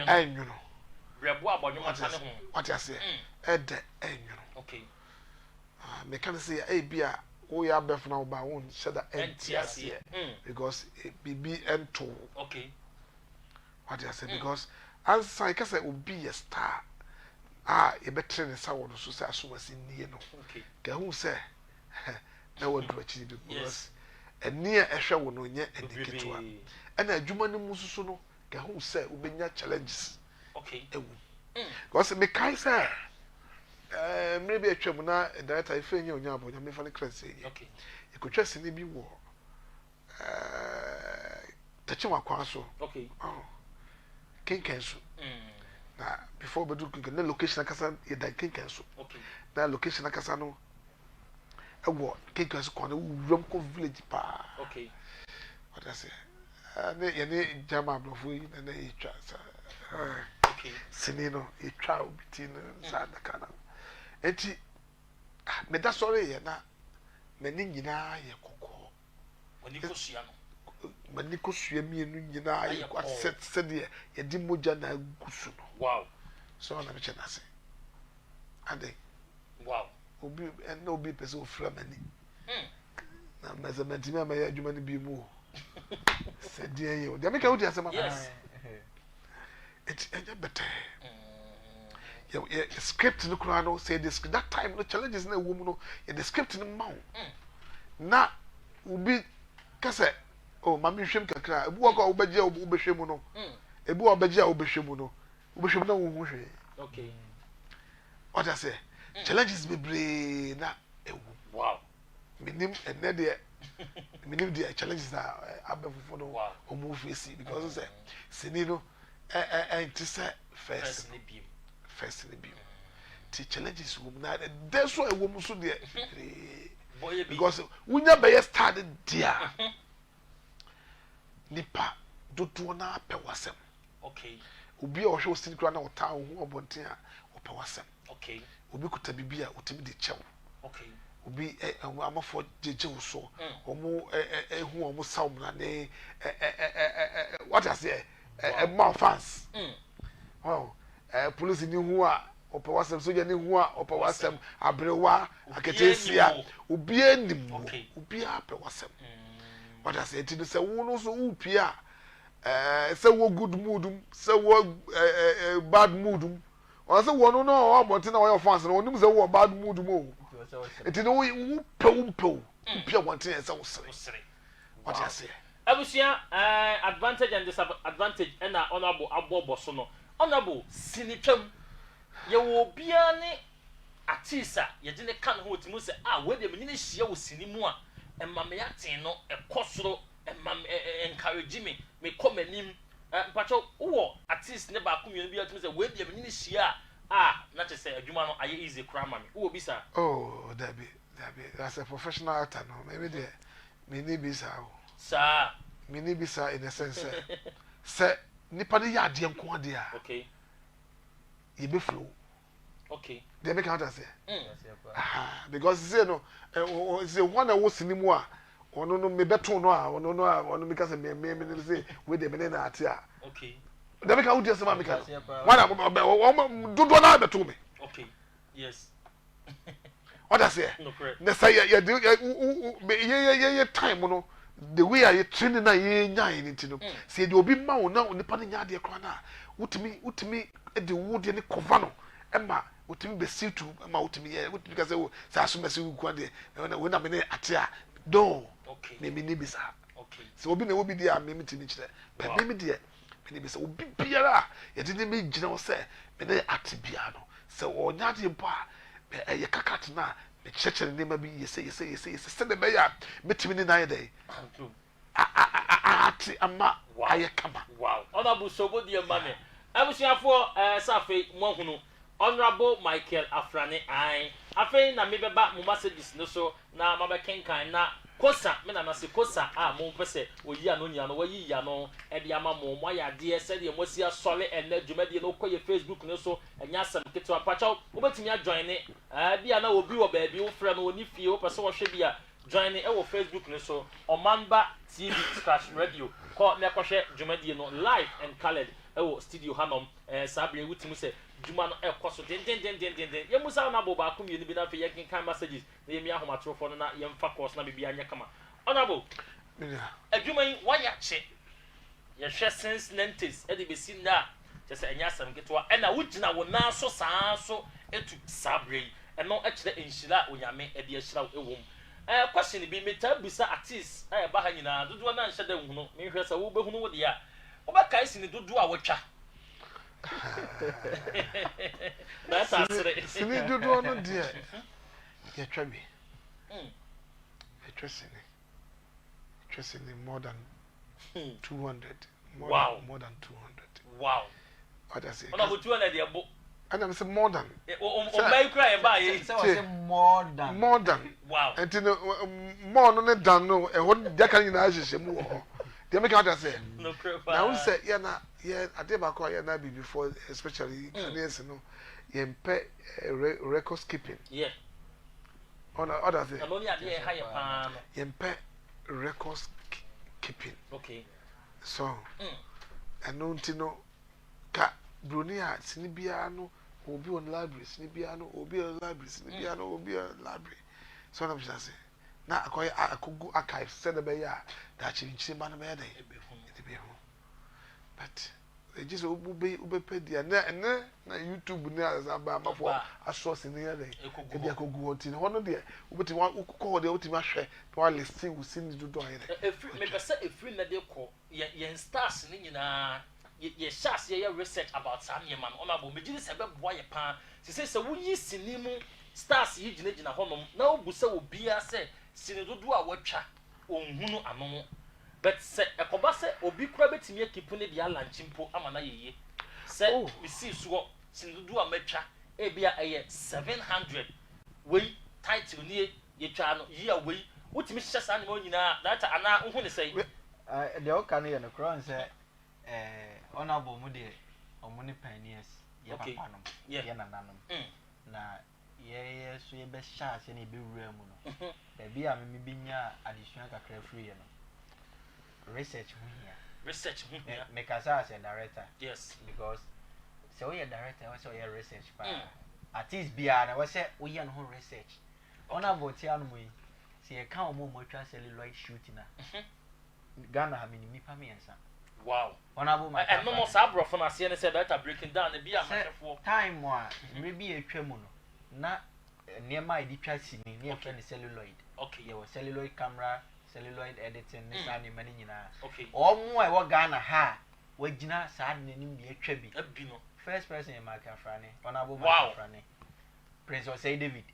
enwuno rebo abodwuma tane ho what you say enwuno okay me can say bia wo ya befna wo ba won sheda entiase because bibi ento okay what you say because as I can say obi a star e betre ne sa wono so say asomasi nie no okay ka hu say na wo do achi bi because eni a ehwe wo no nye ediketwa ana adwuma ne mu susu no ka hu say obenya challenges okay ewu because me kai say maybe atwam na director ife nya onya abonya me fa ne krese okay e ko twese ne bi wo tachi wakwa so okay kenkenso na before bedu kinken na location akasa ye da kenkenso okay na location akasa no ewo kenkenso ko na wuram ko village pa okay what I say na ye ne jama blofo yi na ye twa sa okay sini no ye twa obiti no sa da kana enti me da sorry ye na me ni nyina ye kokko woni ko sua no mani ko sua mienu nyina ye ko set de ye di moja na gusu no wow so na me chena se ade wow obi en no obi pese ofra mani na measurement me ma ye adwuma ne bi mu se die ye o de me ka odi asema yes it's enya better yeah script no kura no say this that time no challenges na wo mu no yeah the script no ma na ubi kase oh mami hwem kakra ebu wa ko obegye obehwem no ebu wa obegye obehwem no obehwem na wo hu hwe okay what I say challenges bebre na ewu wow minim ene de minim de challenges na abefofo no o mu face because say sini no enti say first ni bi ti challenges wo na de so ewo mu so de because wunya be ye started dia nipa dodo na pe wasem okay obi a ohwe osini kura na ota ho obonten a ope wasem okay obi kuta bibia otimi de chew okay obi amafo jeje wo so omo ehu omo sawm na ne what I say more fans oh police ni hu a ope wasem soja ni hu a ope wasem abrewa aketesia obi anim obi ape wasem what I say ti say wo no so upia say wo good mood say wo bad mood or say wo no no about na wo fans no onim say wo bad mood mo eti no wo pew upia wantin say wo sere what I say abusia advantage and disadvantage and honorable abobo so no honorable sinitwam ye wo bia ne artista ye de ne kan ho timu say we de menine hia wo sinimu a emma me yatin no ekosoro emma encourage me come anim pacho wo artist ne ba komien bia timu say we de menine hia na te say adwuma no aye easy kra ma me wo bisa oh dabi as a professional actor no maybe there me ni bisa sir me ni bisa in a sense say nipa ne ya ade nko ade a okay ye be flow okay they make out say because say no say one was sinimu a ono no me beto no a ono me kase me say we de me na ate a okay they make out say ma me kase one dodo na beto me okay yes what I say no correct na say ye time no the way I training na ye nyan ni tino say the obi ma na nipa ne nya de kra na utimi e de wo de ne cover no emma utimi be situ emma utimi ye utimi ka say o sa so mesi ku ade we na me ne ate a don okay me ni bisa okay so obi na obi de a me timi kire but me de me ni bisa obi biara ye de me gina o say me ne ate bia no say o nya de mpo a ye kakat na me chechere ne ma bi ye say se de be ya metimi ni na ye dey ati ama aye kama wow honorable sobodi mame abusiafo safe mo hunu honorable Michael Afrane afei na me beba mo messages no so na ma be kenkan na kosa me na se kosa mo pese oyi ano nya no wayi ya no e de ama mo ya de se de mo sia sole enne dwumade no koye Facebook no so enya asem keto apacha obetimi a join ne bia na obi wo ba bi wo frɛ no oni fie wo pese wo hwe bia join e wo Facebook no so Omanba TV / radio ko na kohwe dwumade no live and colored e wo studio hanom sabre wutimu se dwuma no e koso den ye musa na bo ba ko mienu bi na fe ye kan messages na ye mi ahomatrofo no na ye mfa course na bibia anya kama honorable adwuma yi waya che ye hwe since 90s e de besi nda je se anya asam ketwa e na wugina wo na so saa so etu sabre e no e kire enhira onyame e de ehira e wom question bi metabisa artist ba ha nyina dodo na nhye da hunu me hwe sa wo behunu wo de a wo ba kai sini dodo a wotwa that's asre sini dodo no de ye twa bi twa sini more than 200 more than 200 wow what I say ona bo 200 de bo and I'm say more than o cry e ba ye say more than wow and more no than no e ho de kan nyina ahyehyɛ mu wo ho they make out say no crap now we say yeah ade ba ko ya na be before especially Canadians no ye mpe record skipping yeah on other thing and only ade high pa no ye mpe record keeping okay so and no ntino ka Brunia sinibia no obi on library sinibia no obi on library sinibia no obi on library so na bisa say na akogu archive said the be ya da chinchi ma na be dey e be hu but just ube pedia na YouTube ni azaba amafo asource ni ya dey e dia ko gu onti hono de ubeti wa ukọ de otimi ahwe to wa list we sin dodo ayere me pese efri na de ko ye stars ni nyina ye shas ye research about Sanyman on abo me gidi se be boa ye pa se wo yi sinimu stars yi gina honom na obu se obi ase sini dodo a watwa onhunu anomo but se ekoba se obi kura betimi ekipu ne dia lanchimpo ama na yeye se we see so sini dodo a matwa e bia eye 700 we title ni ye twa no yi a we wotimi hye sa ne mo nyina data ana hu ne sei de o kan ye no kron se honorable mu de omuni pioneers ye papa no ye nananom na ye so ye be sha ase ne be wura mu no da bia me binya additional kakra free ye no research hu here me kasa as a director yes because so we director we so ye research pa at least bia na we say we ye no research honorable ti anu yi se ye kan omo mo twa celluloid shooting na Ghana ha minimi pa miensa wow honorable my and no more sabro for na se ne say that breaking down e bia mahefo time wa me bi etwa mu no na niema edi twa sini ne efre ne celluloid okay ye was celluloid camera celluloid editing ne sa ne mani nyina okay omo e wo Ghana ha wagina sa ne nim bi etwa bi abi no first person e Michael Afrane honorable Michael Afrane Prince Osei David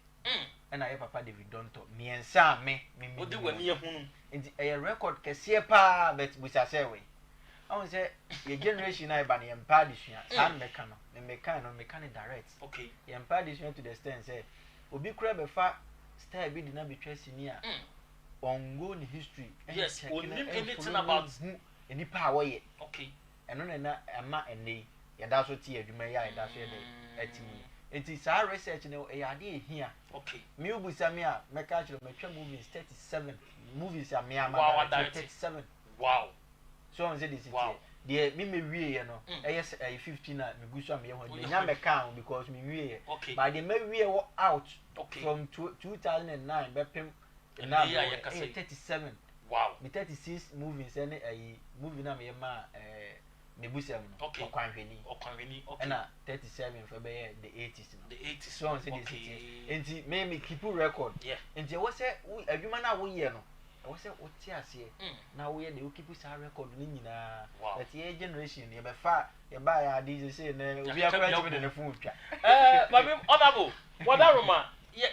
and I papa David Donto miensa me odi wani ehunu nti e record kese pa but we say we I want say your generation na ba ne empa disua san me ka no me ka no me ka ne direct okay empa disua to the extent say obi kura be fa style bi di na betwa sini a on go in history yes onim anything about any power ye okay eno na ema ene ya da so ti adwuma ya da so ye de atimi enti sa research no e ade ehia okay me obusa me a me ka chiro me twa movies 37 movies a me ama wow, 37 wow so on say this the me wie ye no yes 15 na me gusu am ye ho de nya me kan because me wie ye but the me wie out from 2009 be pem na 37 wow me 36 movies and movie na me ma me busam no okwanhweni okay na 37 for be the 80s no the 80s so on say this enti me keep record enti wo say adwuma na wo ye no wo say wo ti ase na wo ye de wo keep sa record ni nyina but ye generation ye be fa ye ba ya DJ say na obi akwa ji de phone twa mami honorable wadaroma ye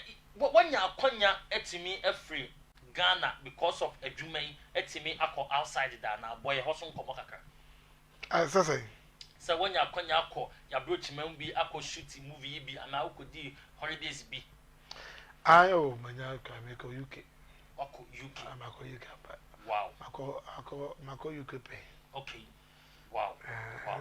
wanya akonya etimi afri Ghana because of adwuma yi etimi akọ outside da na boy hoso nkomo kakra say wanya akonya akọ ya brochimam bi akọ shoot movie bi ana ukodi holidays bi ayo manya ka me ko UK akọ UK amako UK pa wow mako UK pe okay wow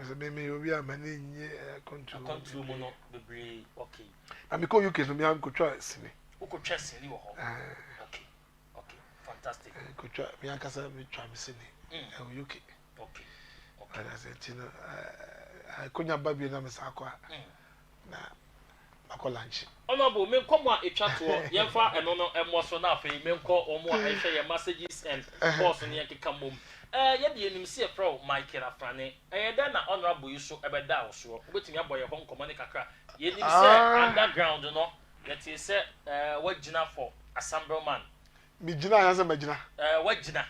so me obi amane nye control mo no bebre okay amiko UK so me am ko twa sini ukotwa sini wo ho okay fantastic ko twa me ankasa me twa me sini UK okay and I said you know I kunya baby na me sakwa na mako lunch honorable me nko mo a etwa to ye fa eno no emo so na afei me nko omo a ehwe ye messages and calls no ye keka mom ye de enim se pro Michael Afrane ye da na honorable you so ebeda wo so obetimi aboye ho nkomo ne kakra ye nim se underground no ye ti se wagina for assemblyman mi gina ya se magina wagina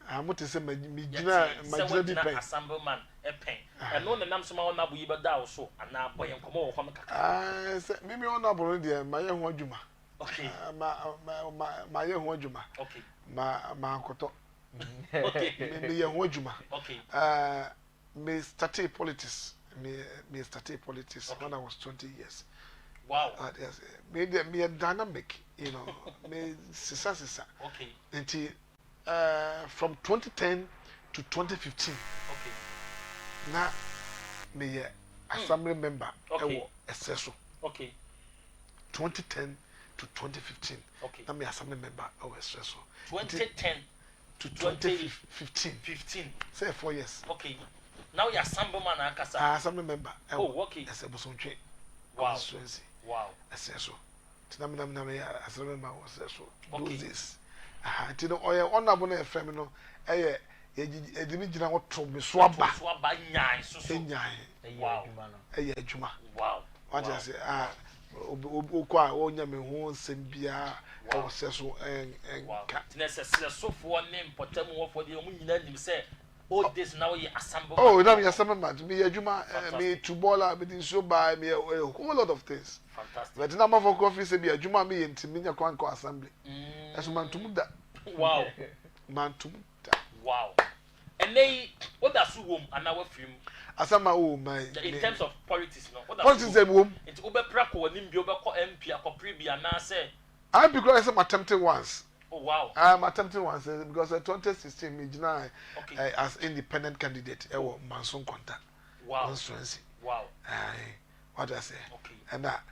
amote se magina bi pen assemblyman pen eno ne nam so ma honorable yi beda wo so ana aboye nkomo wo ho no kakra se mimi honorable de ma ye ho adwuma okay ma ye ho adwuma okay ma akoto okay me ye ho adwuma okay me started politics when I was 20 years wow yes me dynamic you know me sisa okay until from 2010 to 2015 okay na me assembly member ewo SSO okay 2010 to 2015 okay na me assembly member ewo SSO 2010 to 2015 say 4 years okay now you assemblyman akasa assembly member oh okay SSO wow wow SSO tinamina me assembly member was SSO those days tino oye honorable na FM no edimi gina wo to me so aba nyan so nyan wow adwuma wow what I say okwa onya me ho nsem bia o se so ka tinese so fo ne importam wo fo de o nyina nim se all this now you assemble oh na me assemble man me adwuma me tubola me din so by me a whole lot of things fantastic but na ma for coffee say be adwuma me yentimi nya kwanko assembly eso man tumuda wow man tumuda wow and they what does wom and our film asama oh my in terms of politics no what politics dem wom it obe prako woni bi obe ko MP akopre bi na say I because I'm attempting once. Oh wow. I'm attempting once because 2016 me jina as independent candidate ewo Manson Konta. Wow. Constituency. Wow. What I say? Okay. And that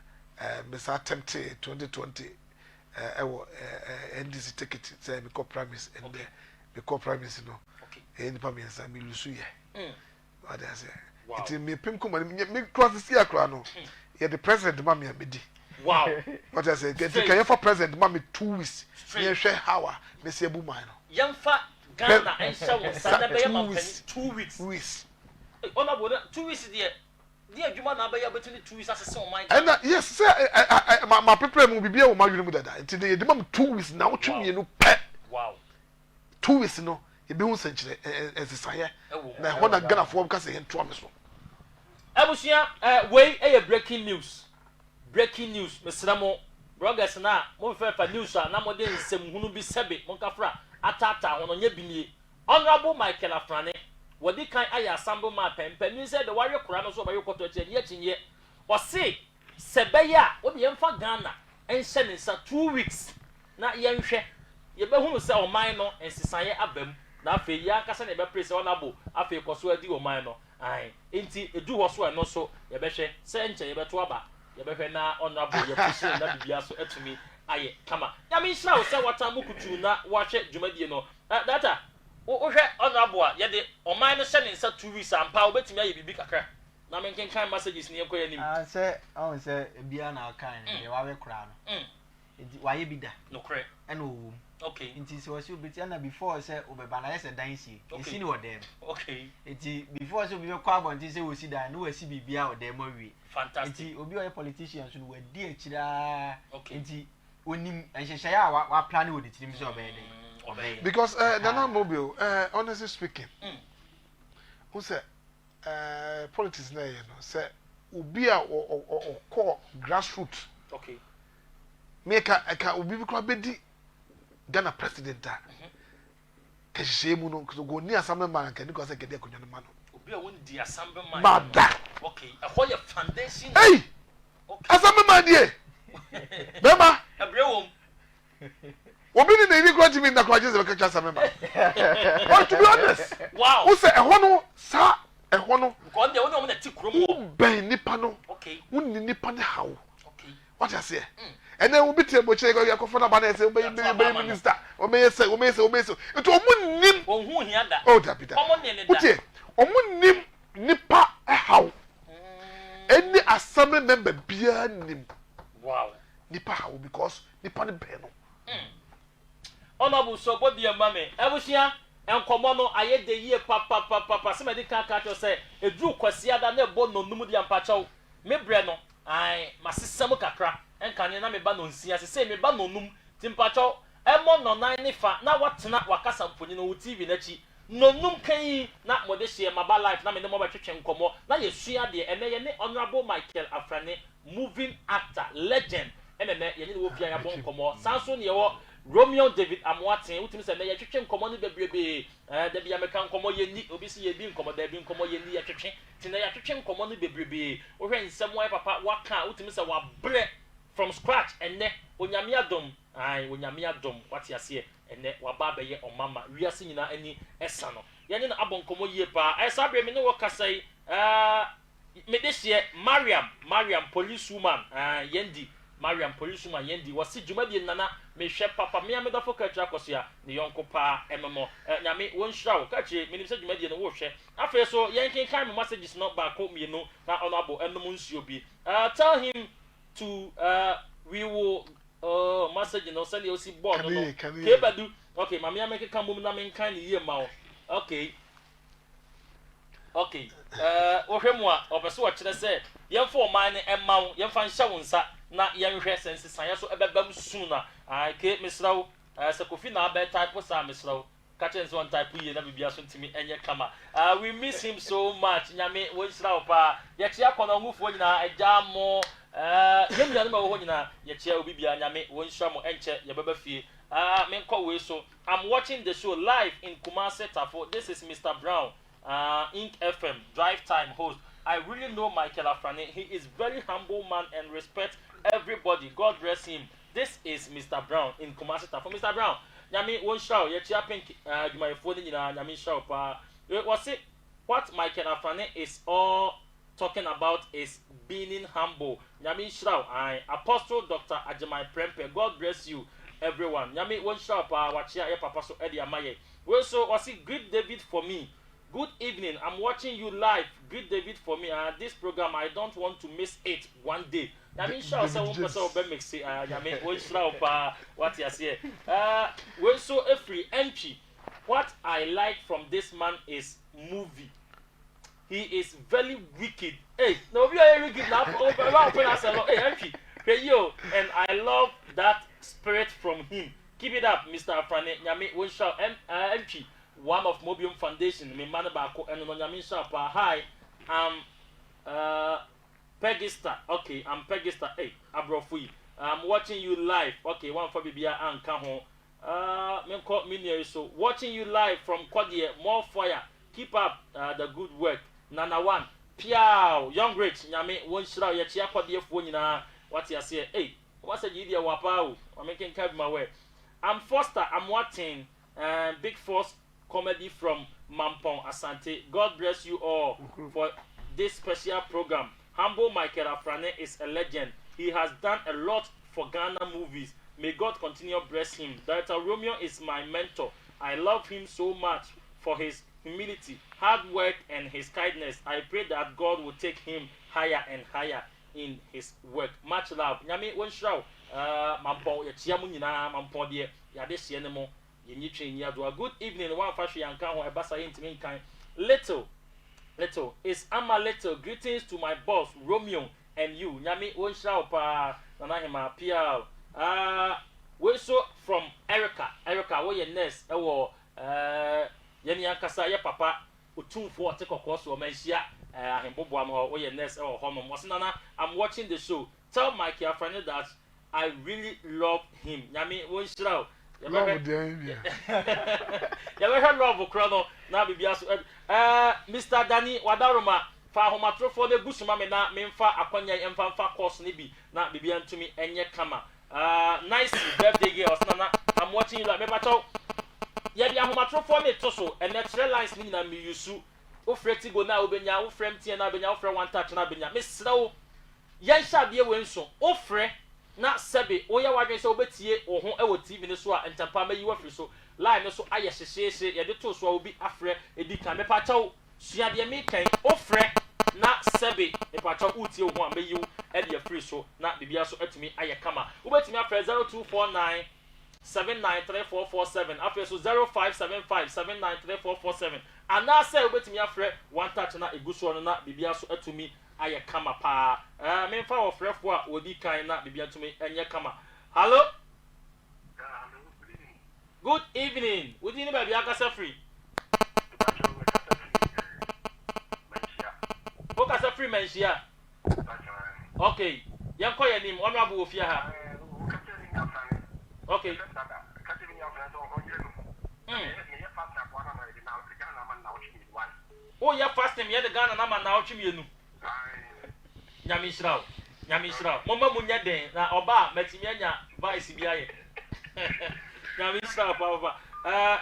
me attempted 2020 ewo NDC ticket say me co promise and okay. Me co promise no. Okay. Any permit say me lusu ye. What I say? Wow. It me pim kuma me cross see akra no. Ye the president ma me amedi. Wow. What I say? Can you for president ma me 2 weeks. Me share how me say bu man no. Yamfa Ghana and show sana be yam 2 weeks. Weeks. Ona boda 2 weeks there. Dia adwuma na be ya between 2 weeks as say my. And yes, say my prepare mo bibia wo ma yunu mu dada. Nti dey dey ma 2 weeks na wo twemi no pe. Wow. 2 weeks no e be hu sanchire ensesaye. Na ho na Ghana fo ka say ento me so. Abusia wey breaking news. Breaking news. Mesramo bloggers na mo fa news na mo de nsem hunu bi sebe mo kafra atata wono nya binie. Honorable Michael Afrane wodi kan aya assemble ma pempe ni say the warrior kura no so ba yokoto eche ni echinye. O say sebe ya wodi yemfa Ghana enhye ne sa 2 weeks na yenhwe ye be hunu say oman no ensisaye abam na afi ya kasa na be praise honorable afi koso adi oman no ai enti edu ho so no so ye be hwe say nche ye be to aba ye be hwe na honorable ye push na bibia so etumi aye kama ya me hira wo say watamu kutu na wa hwe dwumadie no data wo hwe honorable ye de oman no hye ne nsa 2 weeks ampa obetumi aye bibi kakra na me kan messages ni ekoya nim say on say bia na kan ye wa we kura no enti wa ye bida no kre e no wo okay enti so was you bit na before say obeba na yes dan si esi ni odem okay enti before so bi kwa bon ti say we si dan no we si bibia odem awie fantastic enti obi o politician so we di akira okay enti onim enhyehyɛ ya wa plan we di tirim so obey Because Nana Mobile honestly speaking who say politics na you know say obi a or grassroots okay make aka obi bi kwa bedi Ghana president a kahye mu no go ni assembly man kan ko say kede akonya no ma no obi a won di assembly man mada okay a hoye foundation hey okay assembly man die bema abrewom obi ni na ko timi na ko je se ka assembly man but to be honest wow who say ehwo no sa ehwo no ko de won na ti kromo ben nipa no okay won ni nipa ne hawo okay what I say and then we be table check go yakofo na ba na say obey minister obey say it omu nim won hia da oh da bida utie omu nim nipa hawo any assembly member bia nim wow nipa hawo because nipa ne be no honorable so body mame ebusia enkomo no aye de yie papa se medical catch say edru kwasia da na ebo no num dia mpachaw me bre no ai masesam kakra enkane na me ba no nsia se me ba no num timpachaw emo no nan ne fa na watena wakasa mponyi no TV na chi no num kan na mode hye maba life na me ne mo ba twetwe nkomo na yesua de ene ye ne honorable Michael Afrane moving actor legend ene ye ne wo bia ya bon nkomo sanso ne ye wo Romeo David Amwaten utimi se na ye twetwe nkomo no bebrebe da bia me kan nkomo ye ni obi se ye bi nkomo da bi nkomo ye ni ye twetwe tina ye twetwe nkomo no bebrebe wo hwe nsem wa papa waka utimi se wa bre from scratch enne onyame adom ai onyame adom wati ase enne wa ba be ye omama wiase nyina ani esa no ye ne na abonkomo yie pa esa bre me ne wo kasai me desie Mariam policewoman yendi Mariam policewoman yendi wasi dwumadi nana me hwe papa me amedafo ka twa kosia ne yonko pa ememo nyame won hira wo ka che me nim se dwumadi no wo hwe afa so yenkin kan me messages no ba ko mienu na honorable enum nsuo bi tell him to we will message no send you see board no kebadu okay mama ya make kan mum na men kan ye ma wo Okay. Okay. Ohwemwa obeso ochire se yemfo man emma wo yemfa nhya wo nsa na yenhwe sense san so ebebam soon na ke misrawo se kofi na be type sa misrawo catching one type ye na bibia so ntimi enye kama. We miss him so much. Nyame wo nsrawo pa ye chia kono ngufo nyina agya mo yemnya no wo nyina ye chia obibia nyame wo nsra mo enche ye beba fie. Menko we so I'm watching the show live in Kumasi Tafo. This is Mr. Brown, Ink FM drive time host. I really know Michael Afrane. He is very humble man and respect everybody. God bless him. This is Mr. Brown in Kumasi Tafo. Mr. Brown, nyame won show ye chia pink my phone nyina nyame show pa. Was it what Michael Afrane is all talking about is being humble. Nyame shraw Apostle Dr. Ajimai Prempe. God bless you. Everyone, nyame won shop wachia ye papa so edi amaye. We so was it greet David for me. Good evening. I'm watching you live. Greet David for me. This program I don't want to miss it one day. Nyame shop say one person be mix nyame won shop what you say. We so every MP. What I like from this man is movie. He is very wicked. Hey, no we are wicked now. Hey, MP. Hey yo, and I love that spirit from him. Keep it up, Mr. Afrane. Nyame won shout MP, one of Mobium Foundation. Me man bako and no nyame shout hi. I'm Pegista. Okay, I'm Pegista. Hey, Abrofui. I'm watching you live. Okay, one for Bibia and Kaho. Me call me so watching you live from Kodie. More fire. Keep up the good work. Nana one. Piao, young rich. Nyame won shout ya chia Kodie phone na. What you say? Hey. What's a idea wapao? I'm making carry my way. I'm Foster. I'm watching Big Force comedy from Mampong Asante. God bless you all for this special program. Humble Michael Afrane is a legend. He has done a lot for Ghana movies. May God continue to bless him. Director Romeo is my mentor. I love him so much for his humility, hard work, and his kindness. I pray that God will take him higher and higher in his work. Much love. Nyame won shraw mampo ye tia mu nyina mampo de ya de hye ne mo ye nyitwe nya do. Good evening one fashion yanka ho ebasa ye ntimi nkan. Little is Ama Little. Greetings to my boss Romeo and you. Nyame won shraw pa na hema pia. We so from Erica wo ye nurse e wo ye ni ankasa ye papa otumfo otekokko so manhia ahembobo am ho ye nurse e wo hono mo senana. I'm watching the show. Tell Mikey Afrane that I really love him. Nyame won shraw. Love them. Ya we love krono na bibia so Mr. Danny Wadaroma fa homatrofo de gusuma me na memfa akwanya emfa course ne bi na bibia ntumi enye kama. Nice birthday girl osana. I'm watching you like me bacho. Ya bia homatrofo me to so and natural lines ni na me yusu. O freti go na obenya o frem tie na obenya o frem one touch na benya. Me srawo yan sha de we nso o fre na sebe o ya wadwen se obetie o ho e wo TV ne so a entampa ma yi wafri so line so aye hyehye ye de to so obi afre edi kan me pachaw sua de me kan o fre na sebe e pachaw utie o ho a meyi e de free so na bibia so atumi aye kama obetumi afre 0249 793447 afre so 0575 793447 ana say obetumi afre one touch na eguso no na bibia so atumi aye kama pa memfa wo frefo a odi kan na bibia tumi enye kama. Hello. Good evening. Would you be akasa free? Okasa free mensia. Okay. Yanko ya nim onu abu ofia ha. Okay. Oh ya fast time ya de Ghana na ma na otwemi enu. Nyame Israel. Mama munya den na oba matimi anya vice bia ye. Nyame Israel papa.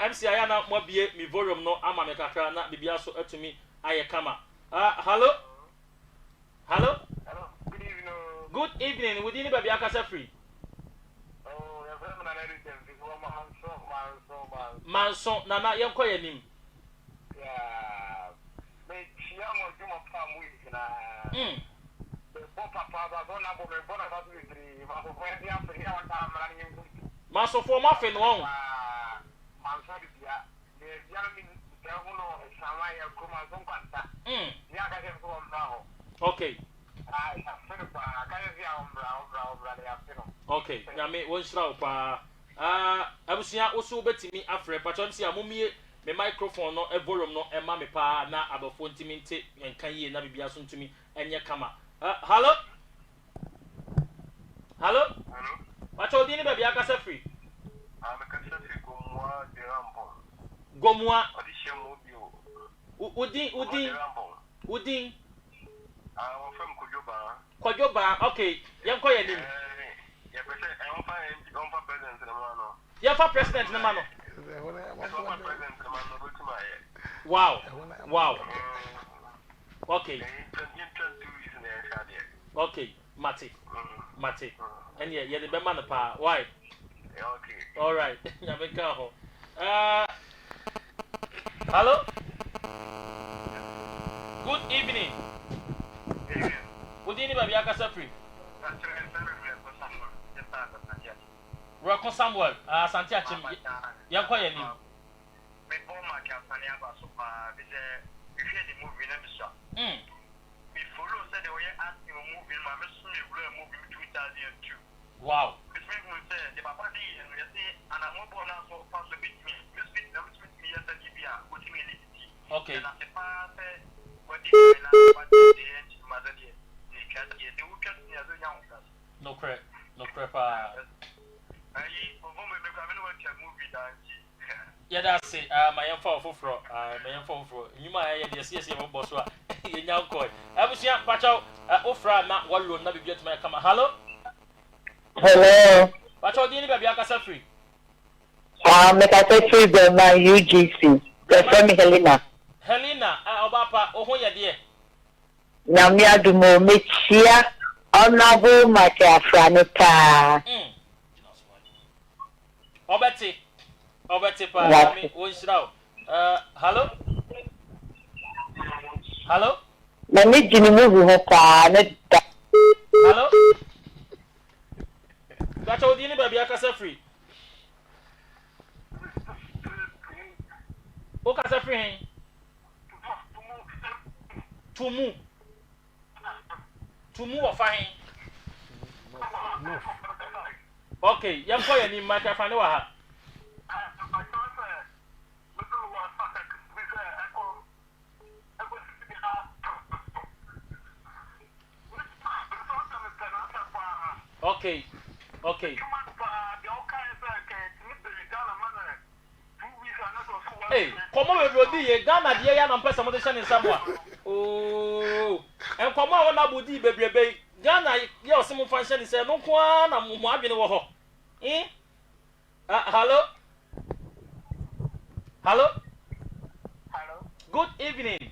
MC aya na mo bie mi volume no ama me kakra na bibia so atumi aye kama. Hello. Good evening. Good evening. Would you be akasa free? Oh, ya fẹ́ na everything. Manson nana yenko ya nim. Yeah. Me chia mo jumo pa mu na. Maso for muffin one. Okay. Okay. Nyame won shira pa. Abusia oso betimi afre patron si amomie me microphone no e volume no e ma me pa na abafo ntimi nte enkan yie na bibia so ntumi enye kama. Hello? Hello? Hello? Patron di ni ba bia kasa free? Me kasa free Gomwa de Rampo. Gomwa. Odishemo bio. Udin. I'm from Kujoba. Kwajoba, okay. Yanko ye nim. Yeah, but I'm for president in the man. Ya fa president na mano. Wow. Okay. Okay, Mate. And yeah, the be man pa. Why? Okay. All right. Ya be ka ho. Hello? Good evening. Udini ba bia kasa free? Roko Samuel, Santi Achim. Yanko ye ni. Me boma ka fani aba so pa be say if you the movie na so. Me follow say the way asking movie ma me so me movie 2002. Wow. It means we say the papa di and we say and I'm born now so pass a bit me. Me speak me yesterday bia what me need. Okay. And I say pa say what the what the mother di. The weekend near the young class. No crap. Yeah, that's it. My young for my young for you might see a boss. You now call. I was young, Pacho, Ofra, not one room, not be get my come. Hello? Hello. Pacho, didn't be a casa free. Make a free the my UGC. The friend Helena, Obapa, oh, yeah, dear. Namia Dumo, Michia, Honorable Michael Afrane. Obeti pa me wonshiraw. Hello? Na me jini movie ho pa ne. Hello? That's all dini ba bia kasa free. O kasa free hen? Tumu wa fa hen? Okay, yam ko yani microphone wa ha. Okay. Hey, come on, Rodi, Ghana, dear, and I'm pressing on the channel somewhere. Oh, and come on, Abudi, baby, Ghana, your simple function is a no one, I'm moving over. Eh? Hello? Good evening.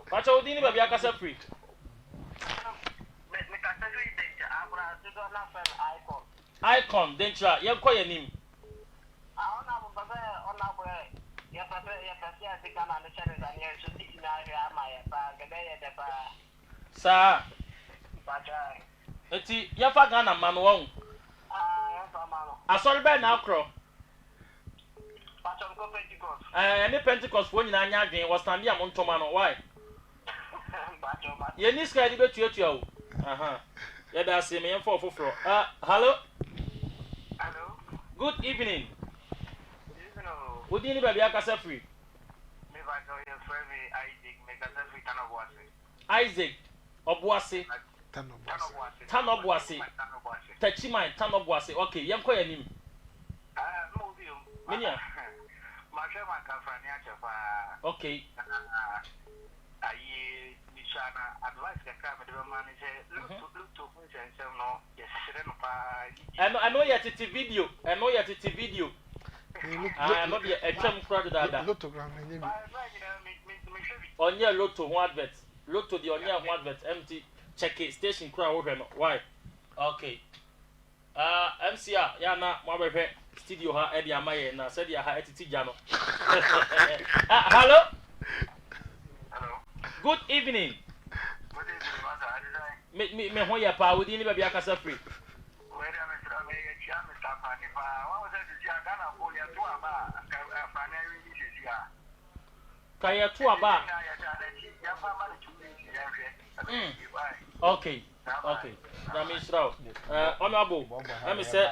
What's all dinner, baby? I can free. Icon, Dentra, you're quite a name. Sir, it's Yafa Ghana man. I saw by now, Crow. Any Pentecost when you're not was standing among Tomano. Why? You need to get you. Yeah, that's a man for. Hello? Good evening. Would anybody be a free? Isaac Obuasi. Tanobuasi. Techimai Tanobuasi. Okay, young quite a name. Okay. I know yet it's a video. I'm not a term crowd that. On your Lotto one advert. Lotto the on your one advert empty. Check it station crowd. Why? Okay. MCR, Yana, my studio ha Eddie Amaye na said ya ha etiti jano. Hello? Good evening. Me ho ya pa wodi ni ba bia kasa free. Kaya to aba. Okay. Nyame shraw. Honorable. Let me say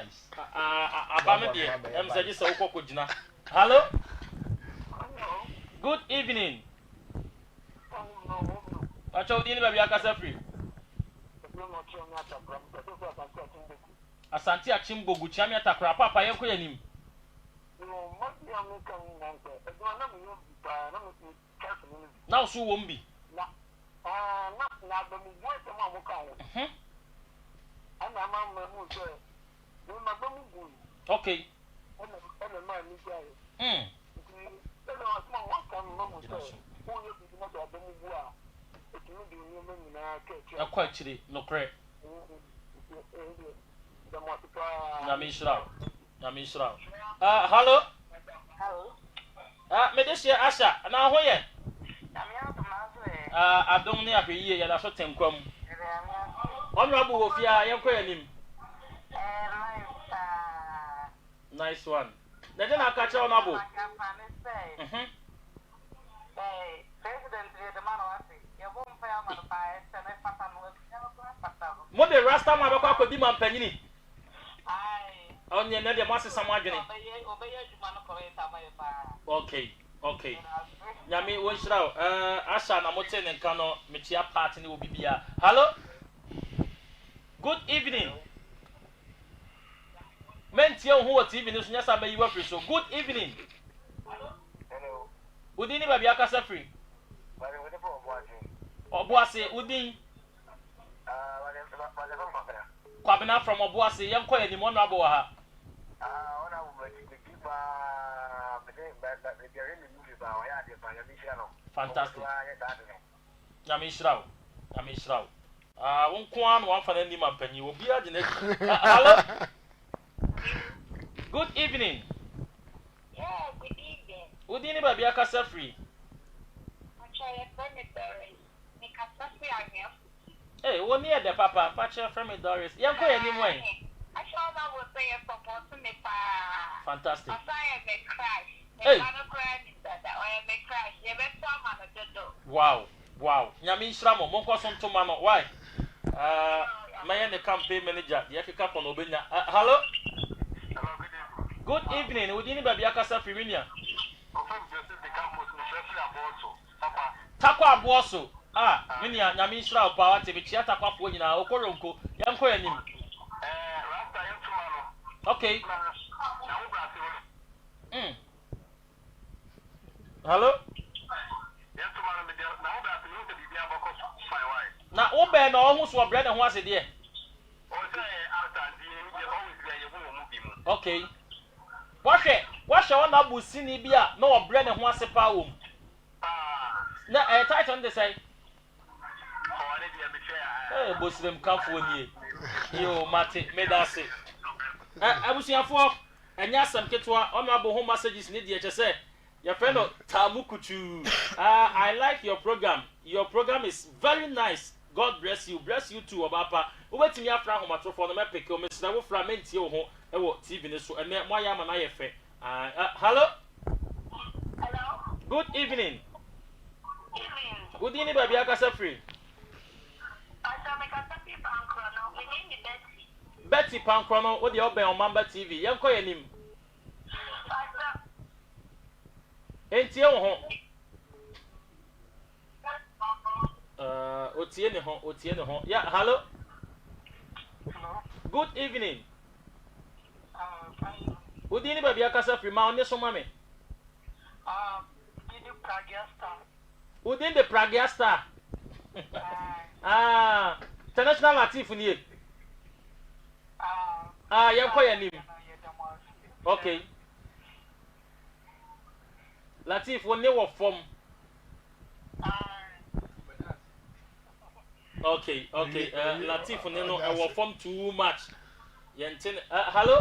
aba me de. Let me say just ukoko gina. Hello? Good evening. Acho di ni ba bia kasa free. Asante Achimbogu Chiamia Takra papa yenko yanim. Now so won't be. Okay. Quite chilly, no credit. Namishra. Hello? Medicine Asha, now where? I don't know if you are so temcom. Honorable of your him. Nice one. Then I catch on Abu. What the last time I got a demand penny? On the other master, some agony. Okay. Yami, one shroud. Asha, Namoten and Kano, Michia party will be here. Hello? Good evening. Mentio, who was even this yes, I may you so good evening. Hello. Udini Babiaka Safri. Obuasi, Udin. Kwabena from Obuasi, young Koya, the Monaboa. Fantastic. Namishra. One for any man penny will be at the next. Hello. Good evening. Yeah, good evening. Udini Babiaka Safri. Hey, one near the papa, Pacha from me, Doris. Young Koya, anyway. I saw that was there supposed to me. Fantastic. Hey. Wow. Yami Shramo, Monko Tomano. Why? My campaign manager, the Africa from Obina. Hello? Good evening. Udini Babiaka Safri. Takwa Bosso. Minia, Yami Shrao Power to be Chiata Papuina, Okoronko, Young Koyanim. Okay. Hello? Now, Oben almost were bread and was it there? Okay. Wash your Nabu Sinibia, no bread and was a power. Now, I tight on the side. Hey, Muslim California. You, Mate, Medasi. I was here for and yes, some Ketwa, honorable home messages need you to say. Your friend Tamukuchu. I like your program. Your program is very nice. God bless you. Bless you too, Obapa. Over to me after home at for the Mepic, Mr. Frament, your TV, so and my yam and I. Hello? Hello? Good evening. Good evening, baby. I can free. Betty Pankrono, what the open on Mamba TV. Young Koya him. Ain't you home? Otiene home. Yeah, hello? Good evening. Good evening, baby. I can free. My own, so mammy. Within the Pragia Star. International Latif in here. Young Koya name. Okay. Latif, when they were from. Okay. Latif, when they were from too much. Hello?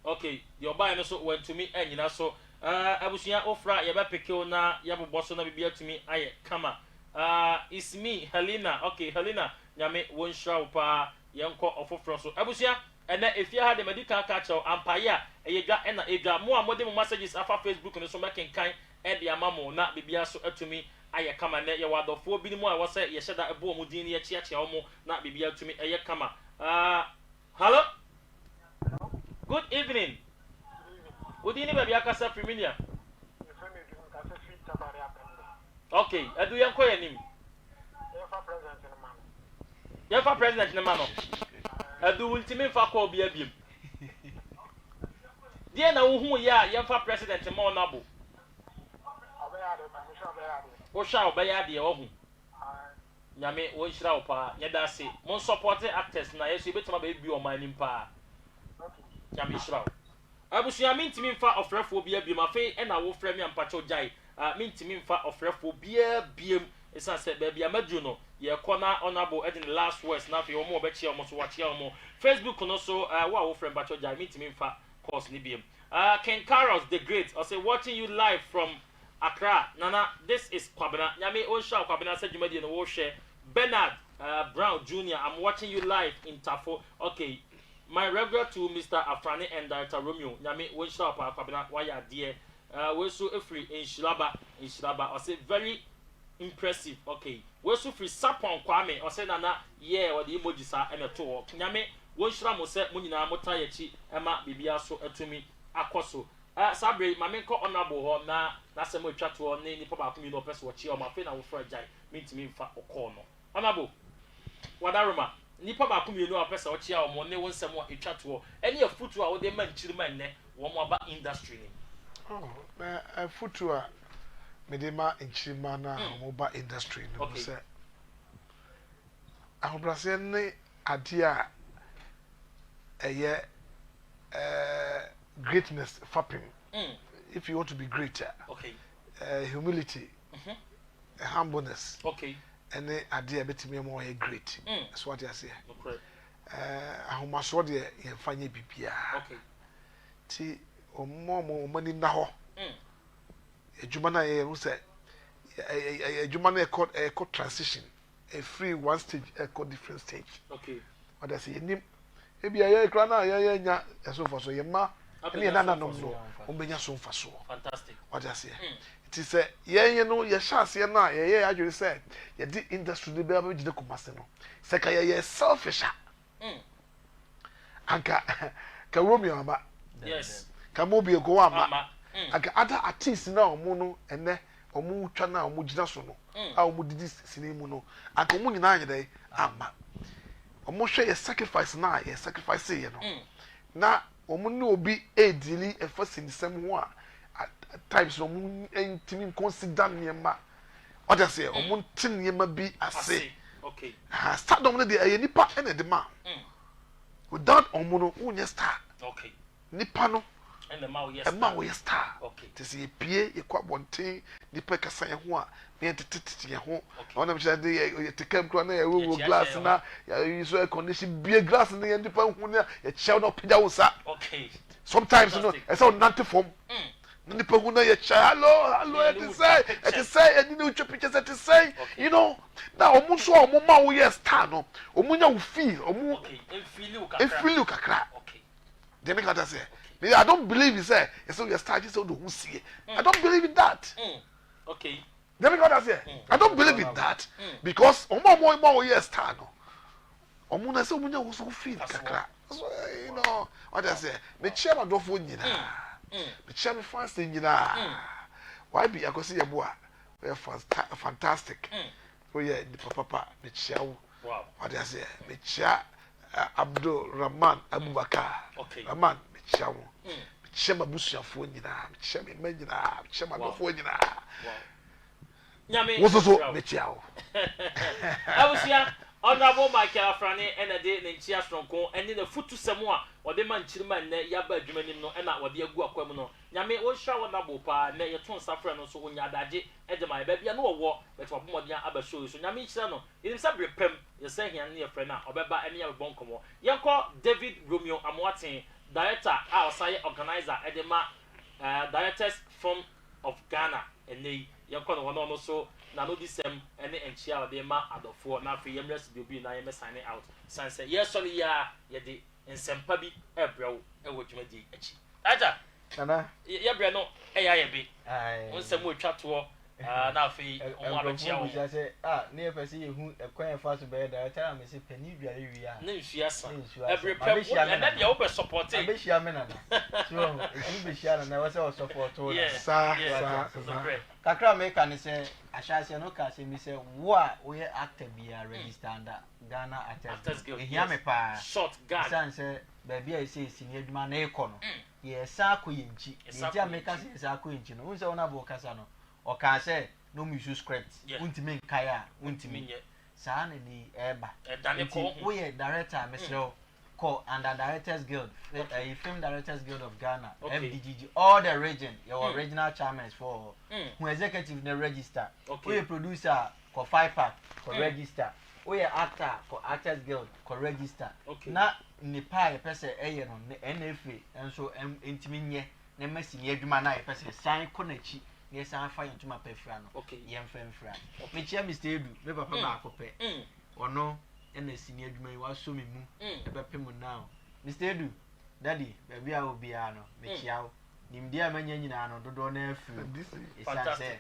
Okay, your buyer also went to me, and you know, so. I was here offer your baby na yabu bosso na bibia to me. Aye, kama. It's me, Helena. Okay, Helena. Nyame won show pa yanko of froso. I was here and then if you had the medical catch or empire e dwa e na e dwa mo amode mo messages afa Facebook no so making kan e de amamo na bibia so atumi aye kama na ye wadofo bi ni mo a wo se ye hyeda ebo mo din ye chia chia mo na bibia atumi eye kama hello good evening udini baby akasa familiar okay edu yen ko yanim ye fa president ne ma no edu ultimate fa ko bia biem die na wo hu ya ye fa president mo na bo o sha obaya de wo hu nyame wo nhira wo pa ye da se mon support actors na yeso betuma ba bi o man nim pa nyame nhira wo abusua mintimi mfa ofrefo bia biem afi e na wo frɛ me ampacho jai mintimi mfa ofrefo bia biem esa se ba bia madu no ye kona honorable edin last words na fi omo obechie omo so wachie omo Facebook no so wa wo frɛ ampacho jai mintimi mfa course ni biem Ken Carlos the Great I say watching you live from Accra Nana this is Kwabena nyame on show Kwabena say jumadi no wo share Bernard Brown Jr. I'm watching you live in Tafo okay. My regret to Mr. Afrane and Director Romeo. Nyame we show up Kwabena why dear. We so free in Shilaba. I say very impressive. Okay. We so free Sapon Kwame. I say nana yeah or the emoji sa and a to. Nyame we show mo say mo nyina mota yechi ema bibia so atumi akoso. Sabre mame ko honorable ho na se mo twa to ne ni papa ko mi no person wachi o ma fe na wo fra jai. Mintimi mfa okọ no. Honorable Wadaroma nipa ba ko mienu apesa ochia o mo ne wonsem o etwa to ene afutu a wo de man chirima nne wo mo aba industry ni na afutu a me de ma nchirima na mo ba industry ni mo se ahobrase ne ade a eye greatness fapping if you want to be greater okay humility humbleness okay ene ade a betimi mo ye great so what you say okay ahomaso de ye fanye bibia okay ti omo mani na ho ejuma na ye say ejuma na e co transition a free one stage a co different stage okay what I say nim e bia ye kra na ye nya eso for so ye ma ene na no o benya so mfa so fantastic what I say ti say ye no ye chance ye na ye adwere say ye di industry de be gide komase no say ka ye selfish anka ka Romeo ama yes ka mobi go ama anka other artists na omo no ene omo twa na omo gina so no a omo didi sinimu no anka omo nyina anyede ama omo hwe ye sacrifice na ye sacrifice ye no na omo ne obi edili efasinisem ho a at times no omo entimi consider niema what I say omo tin niema bi ase okay stardom no de nipa ene de ma without omo no unye star okay nipa no and the mau yes ma wo star okay tisi pie ye kwa bonten nipa kasa ye ho a ne tetete ye ho ona me chade ye tekam kro na ye wo glass na you so condition bie glass na ye nipa hu na ye chew no pija wo sa okay sometimes no e say nante form nipa hu na ye chew hello it say and you chop pictures it say you know na omo so omo ma wo ye star no omo nya wo feel omo okay e feel you kakra okay they make that say I don't believe he said so you start just so who see I don't believe in that okay they make that say I don't believe in that because omo yes star no omo na say omo nya wo so feel kakra so you know what I say me chairman do fo nyina me chairman fans nyina why be akosi ye bo a we fantastic so yeah papa me chairman wow what I say me chair Abdul Rahman Abubakar Rahman Chamo chema busuafo nyina chema me nyina chema dofo nyina nyame wo so mechiawo abusia honorable Michael Afrane ena de ne nchia stronko ene na futu semu a ode man chirima ne yaba adwumanim no ena ode agu akwam no nyame wo hwa wona bo pa ne yeton safra no so wonya adaje edema ba bia no wo beto bomodia aba show so nyame chira no inim sabre pem ye se hian ne ye frɛ na obeba ene ya bonkomo yenko David Romeo Amwaten director outside organizer edema directors from of Ghana ene yenko no wono so na no disem ene enchia odema adofo na afi yemres bi na yem sign out sanse yes sorry ya ye de nsempa bi ebrew ewo dwumadi achi aja nana yebre no eya ye bi ai onsem otwa to na afi omo abechia wo say ne e pese yehu ekwan fa so be da tell am say pani biare wi a na nsuasa every pep na dia wo be support e be shia me nana so e be shia na we say o support o sa kakra me kan say ashase no ka say me say wo a wo ye actor bia register under Ghana Actors Guild ehia me pa short guard san say baby I say senior adwuma na ekọ no ye sa akoyenchi ye America say sa akoyenchi no unse wona bo kasa no o ka say no me use script untimi nkai a untimi nye sa na ni eba wo ye director mesro call under Directors Guild Film Directors Guild of Ghana FDGG all the region your original chairmen for who executive na register who ye producer for 5 pack for register we actor for Actors Guild for register na ni pa pese eye no NFA enso entimi nye na masi ni adwuma na pese san konachi ne san fa yentuma pefra no ye mfemfra me chia Mr. Edu me papa ba akopɛ ono na sini adwuma yi waso me mu ebepem now Mr. Edu daddy baby a obi a no me chia wo nimdi a manya nyina no dodo na afu fantastic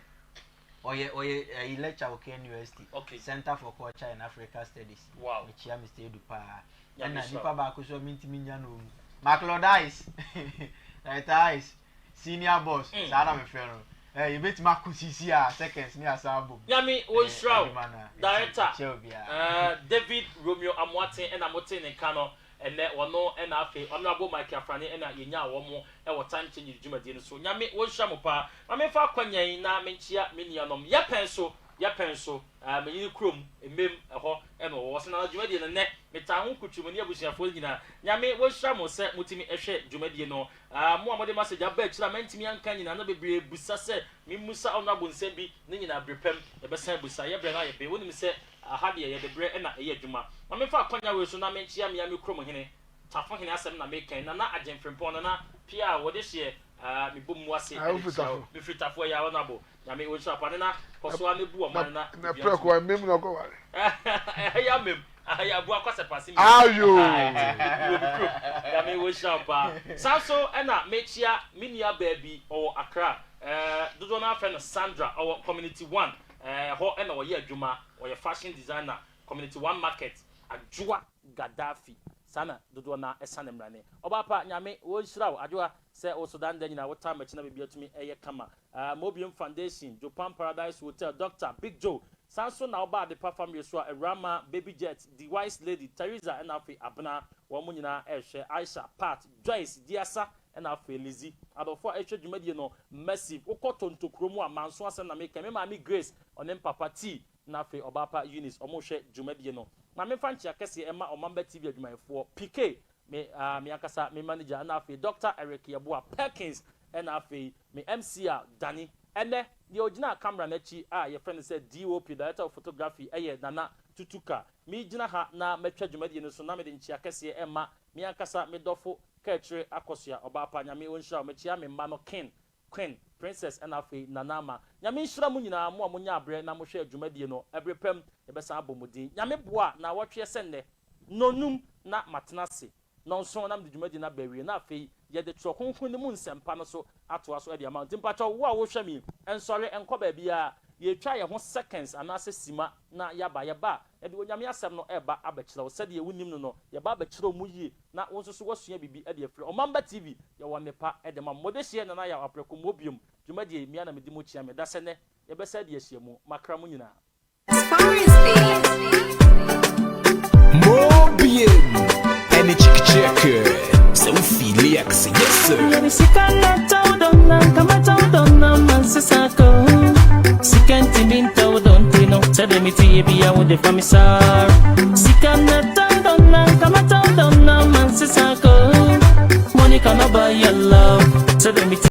oye lecture with University Center for Culture and Africa Studies me chia Mr. Edu pa na nipa ba ko so minti minya no Maclodice right eyes senior boss sada me fe no you bet ma kusisi a seconds ni asabo yami won shroud director David Romeo Amwate and Amote ne kano ene wono ena afi honorable Michael Afrane ena yenya awomo e wo time change dwumadi no so nyame won hwa mo pa ma me fa kwanyan na menchia menianom yepen so me yini krom emem eho eno wo se na dwumadi no ne meta ho kutwum ne abusuafo nyina nyame won hwa mo se mutimi ehwe dwumadi no mo amode message aba kira mentimi anka nyina na bebre busa se mimusa honorable nsem bi ne nyina brepem e besan busa ye bre na ye be wonim se ahade ye de bre ena eye adwuma ma me fa kwanya we so na menchia me ya me krom hene tafo hene asem na me kan na agemfrempo na pia wo de hye me bom wase me fitafo ya honorable na me won shapa na koso a me bu o man na preko mem na ko wale ya mem ya bu akwase pase me ayo ya me won shapa sanso ena mechia minia baby o Accra dodo na friend Sandra our community 1 ho ena wo ye adwuma wo ye fashion designer community 1 market adwoa Gaddafi sana dodo na esane mrane obapa nyame wo nhirawo adwoa se o Sudan da nyina wo ta machina bibia tumi eye kama Mobium Foundation Japan Paradise Hotel Dr. Big Joe sanso na oba de pa family so Rama Baby Jet the Wise Lady Teresa and afi abna wo mo nyina ehwe Aisha Pat Joyce Diasa and afi Lizzy adofo ehwe dwumadi no massive ukoto ntokromu a manso asem na make me mami Grace onem papa T na afi obapa Eunice omo hwe dwumadi no na me fanchi akese ema omamba TV adwumayefo PK me akasa me manager na afi Dr. Eric Yeboa Perkins and afi me MCR Danny ene the original camera na chi your friend said DOP director of photography Nana Tutuka me gina ha na metwa dwumadi no so na me de nchi akese ema me akasa me dofo kachre akosia obapa nyame wonhira me chia me mma no Queen Princess and afi Nanama nyame nhira mu nyina mo amonya abre na mo hwe dwumadi no ebrepem e besa abomudin nyame boa na wotwe senne nonum na matenase nonso na mde dwumadi na bawie na afi ye de trokonkon ne mu nsempa no so atoa so e de amount mpacho wo a wo hwe mi ensore enko ba bia ye twa ye ho seconds anase sima na yaba e de onyame asem no eba abekire wo sede ye wunim no no ye ba abekire mu yie na wonso so wasua bibi e de afri omamba TV ye wo mepa e de ma modehie na ya apreko Mobium dwumadi mi ana medi mo chia me da sene ye be sede ye hie mu makra mu nyina Mobium any check so feel yes sir Yabi sikana tawdona kama tawdona mansisako Sikanti bin tawdon tino Tell me to be a with the family sir Sikana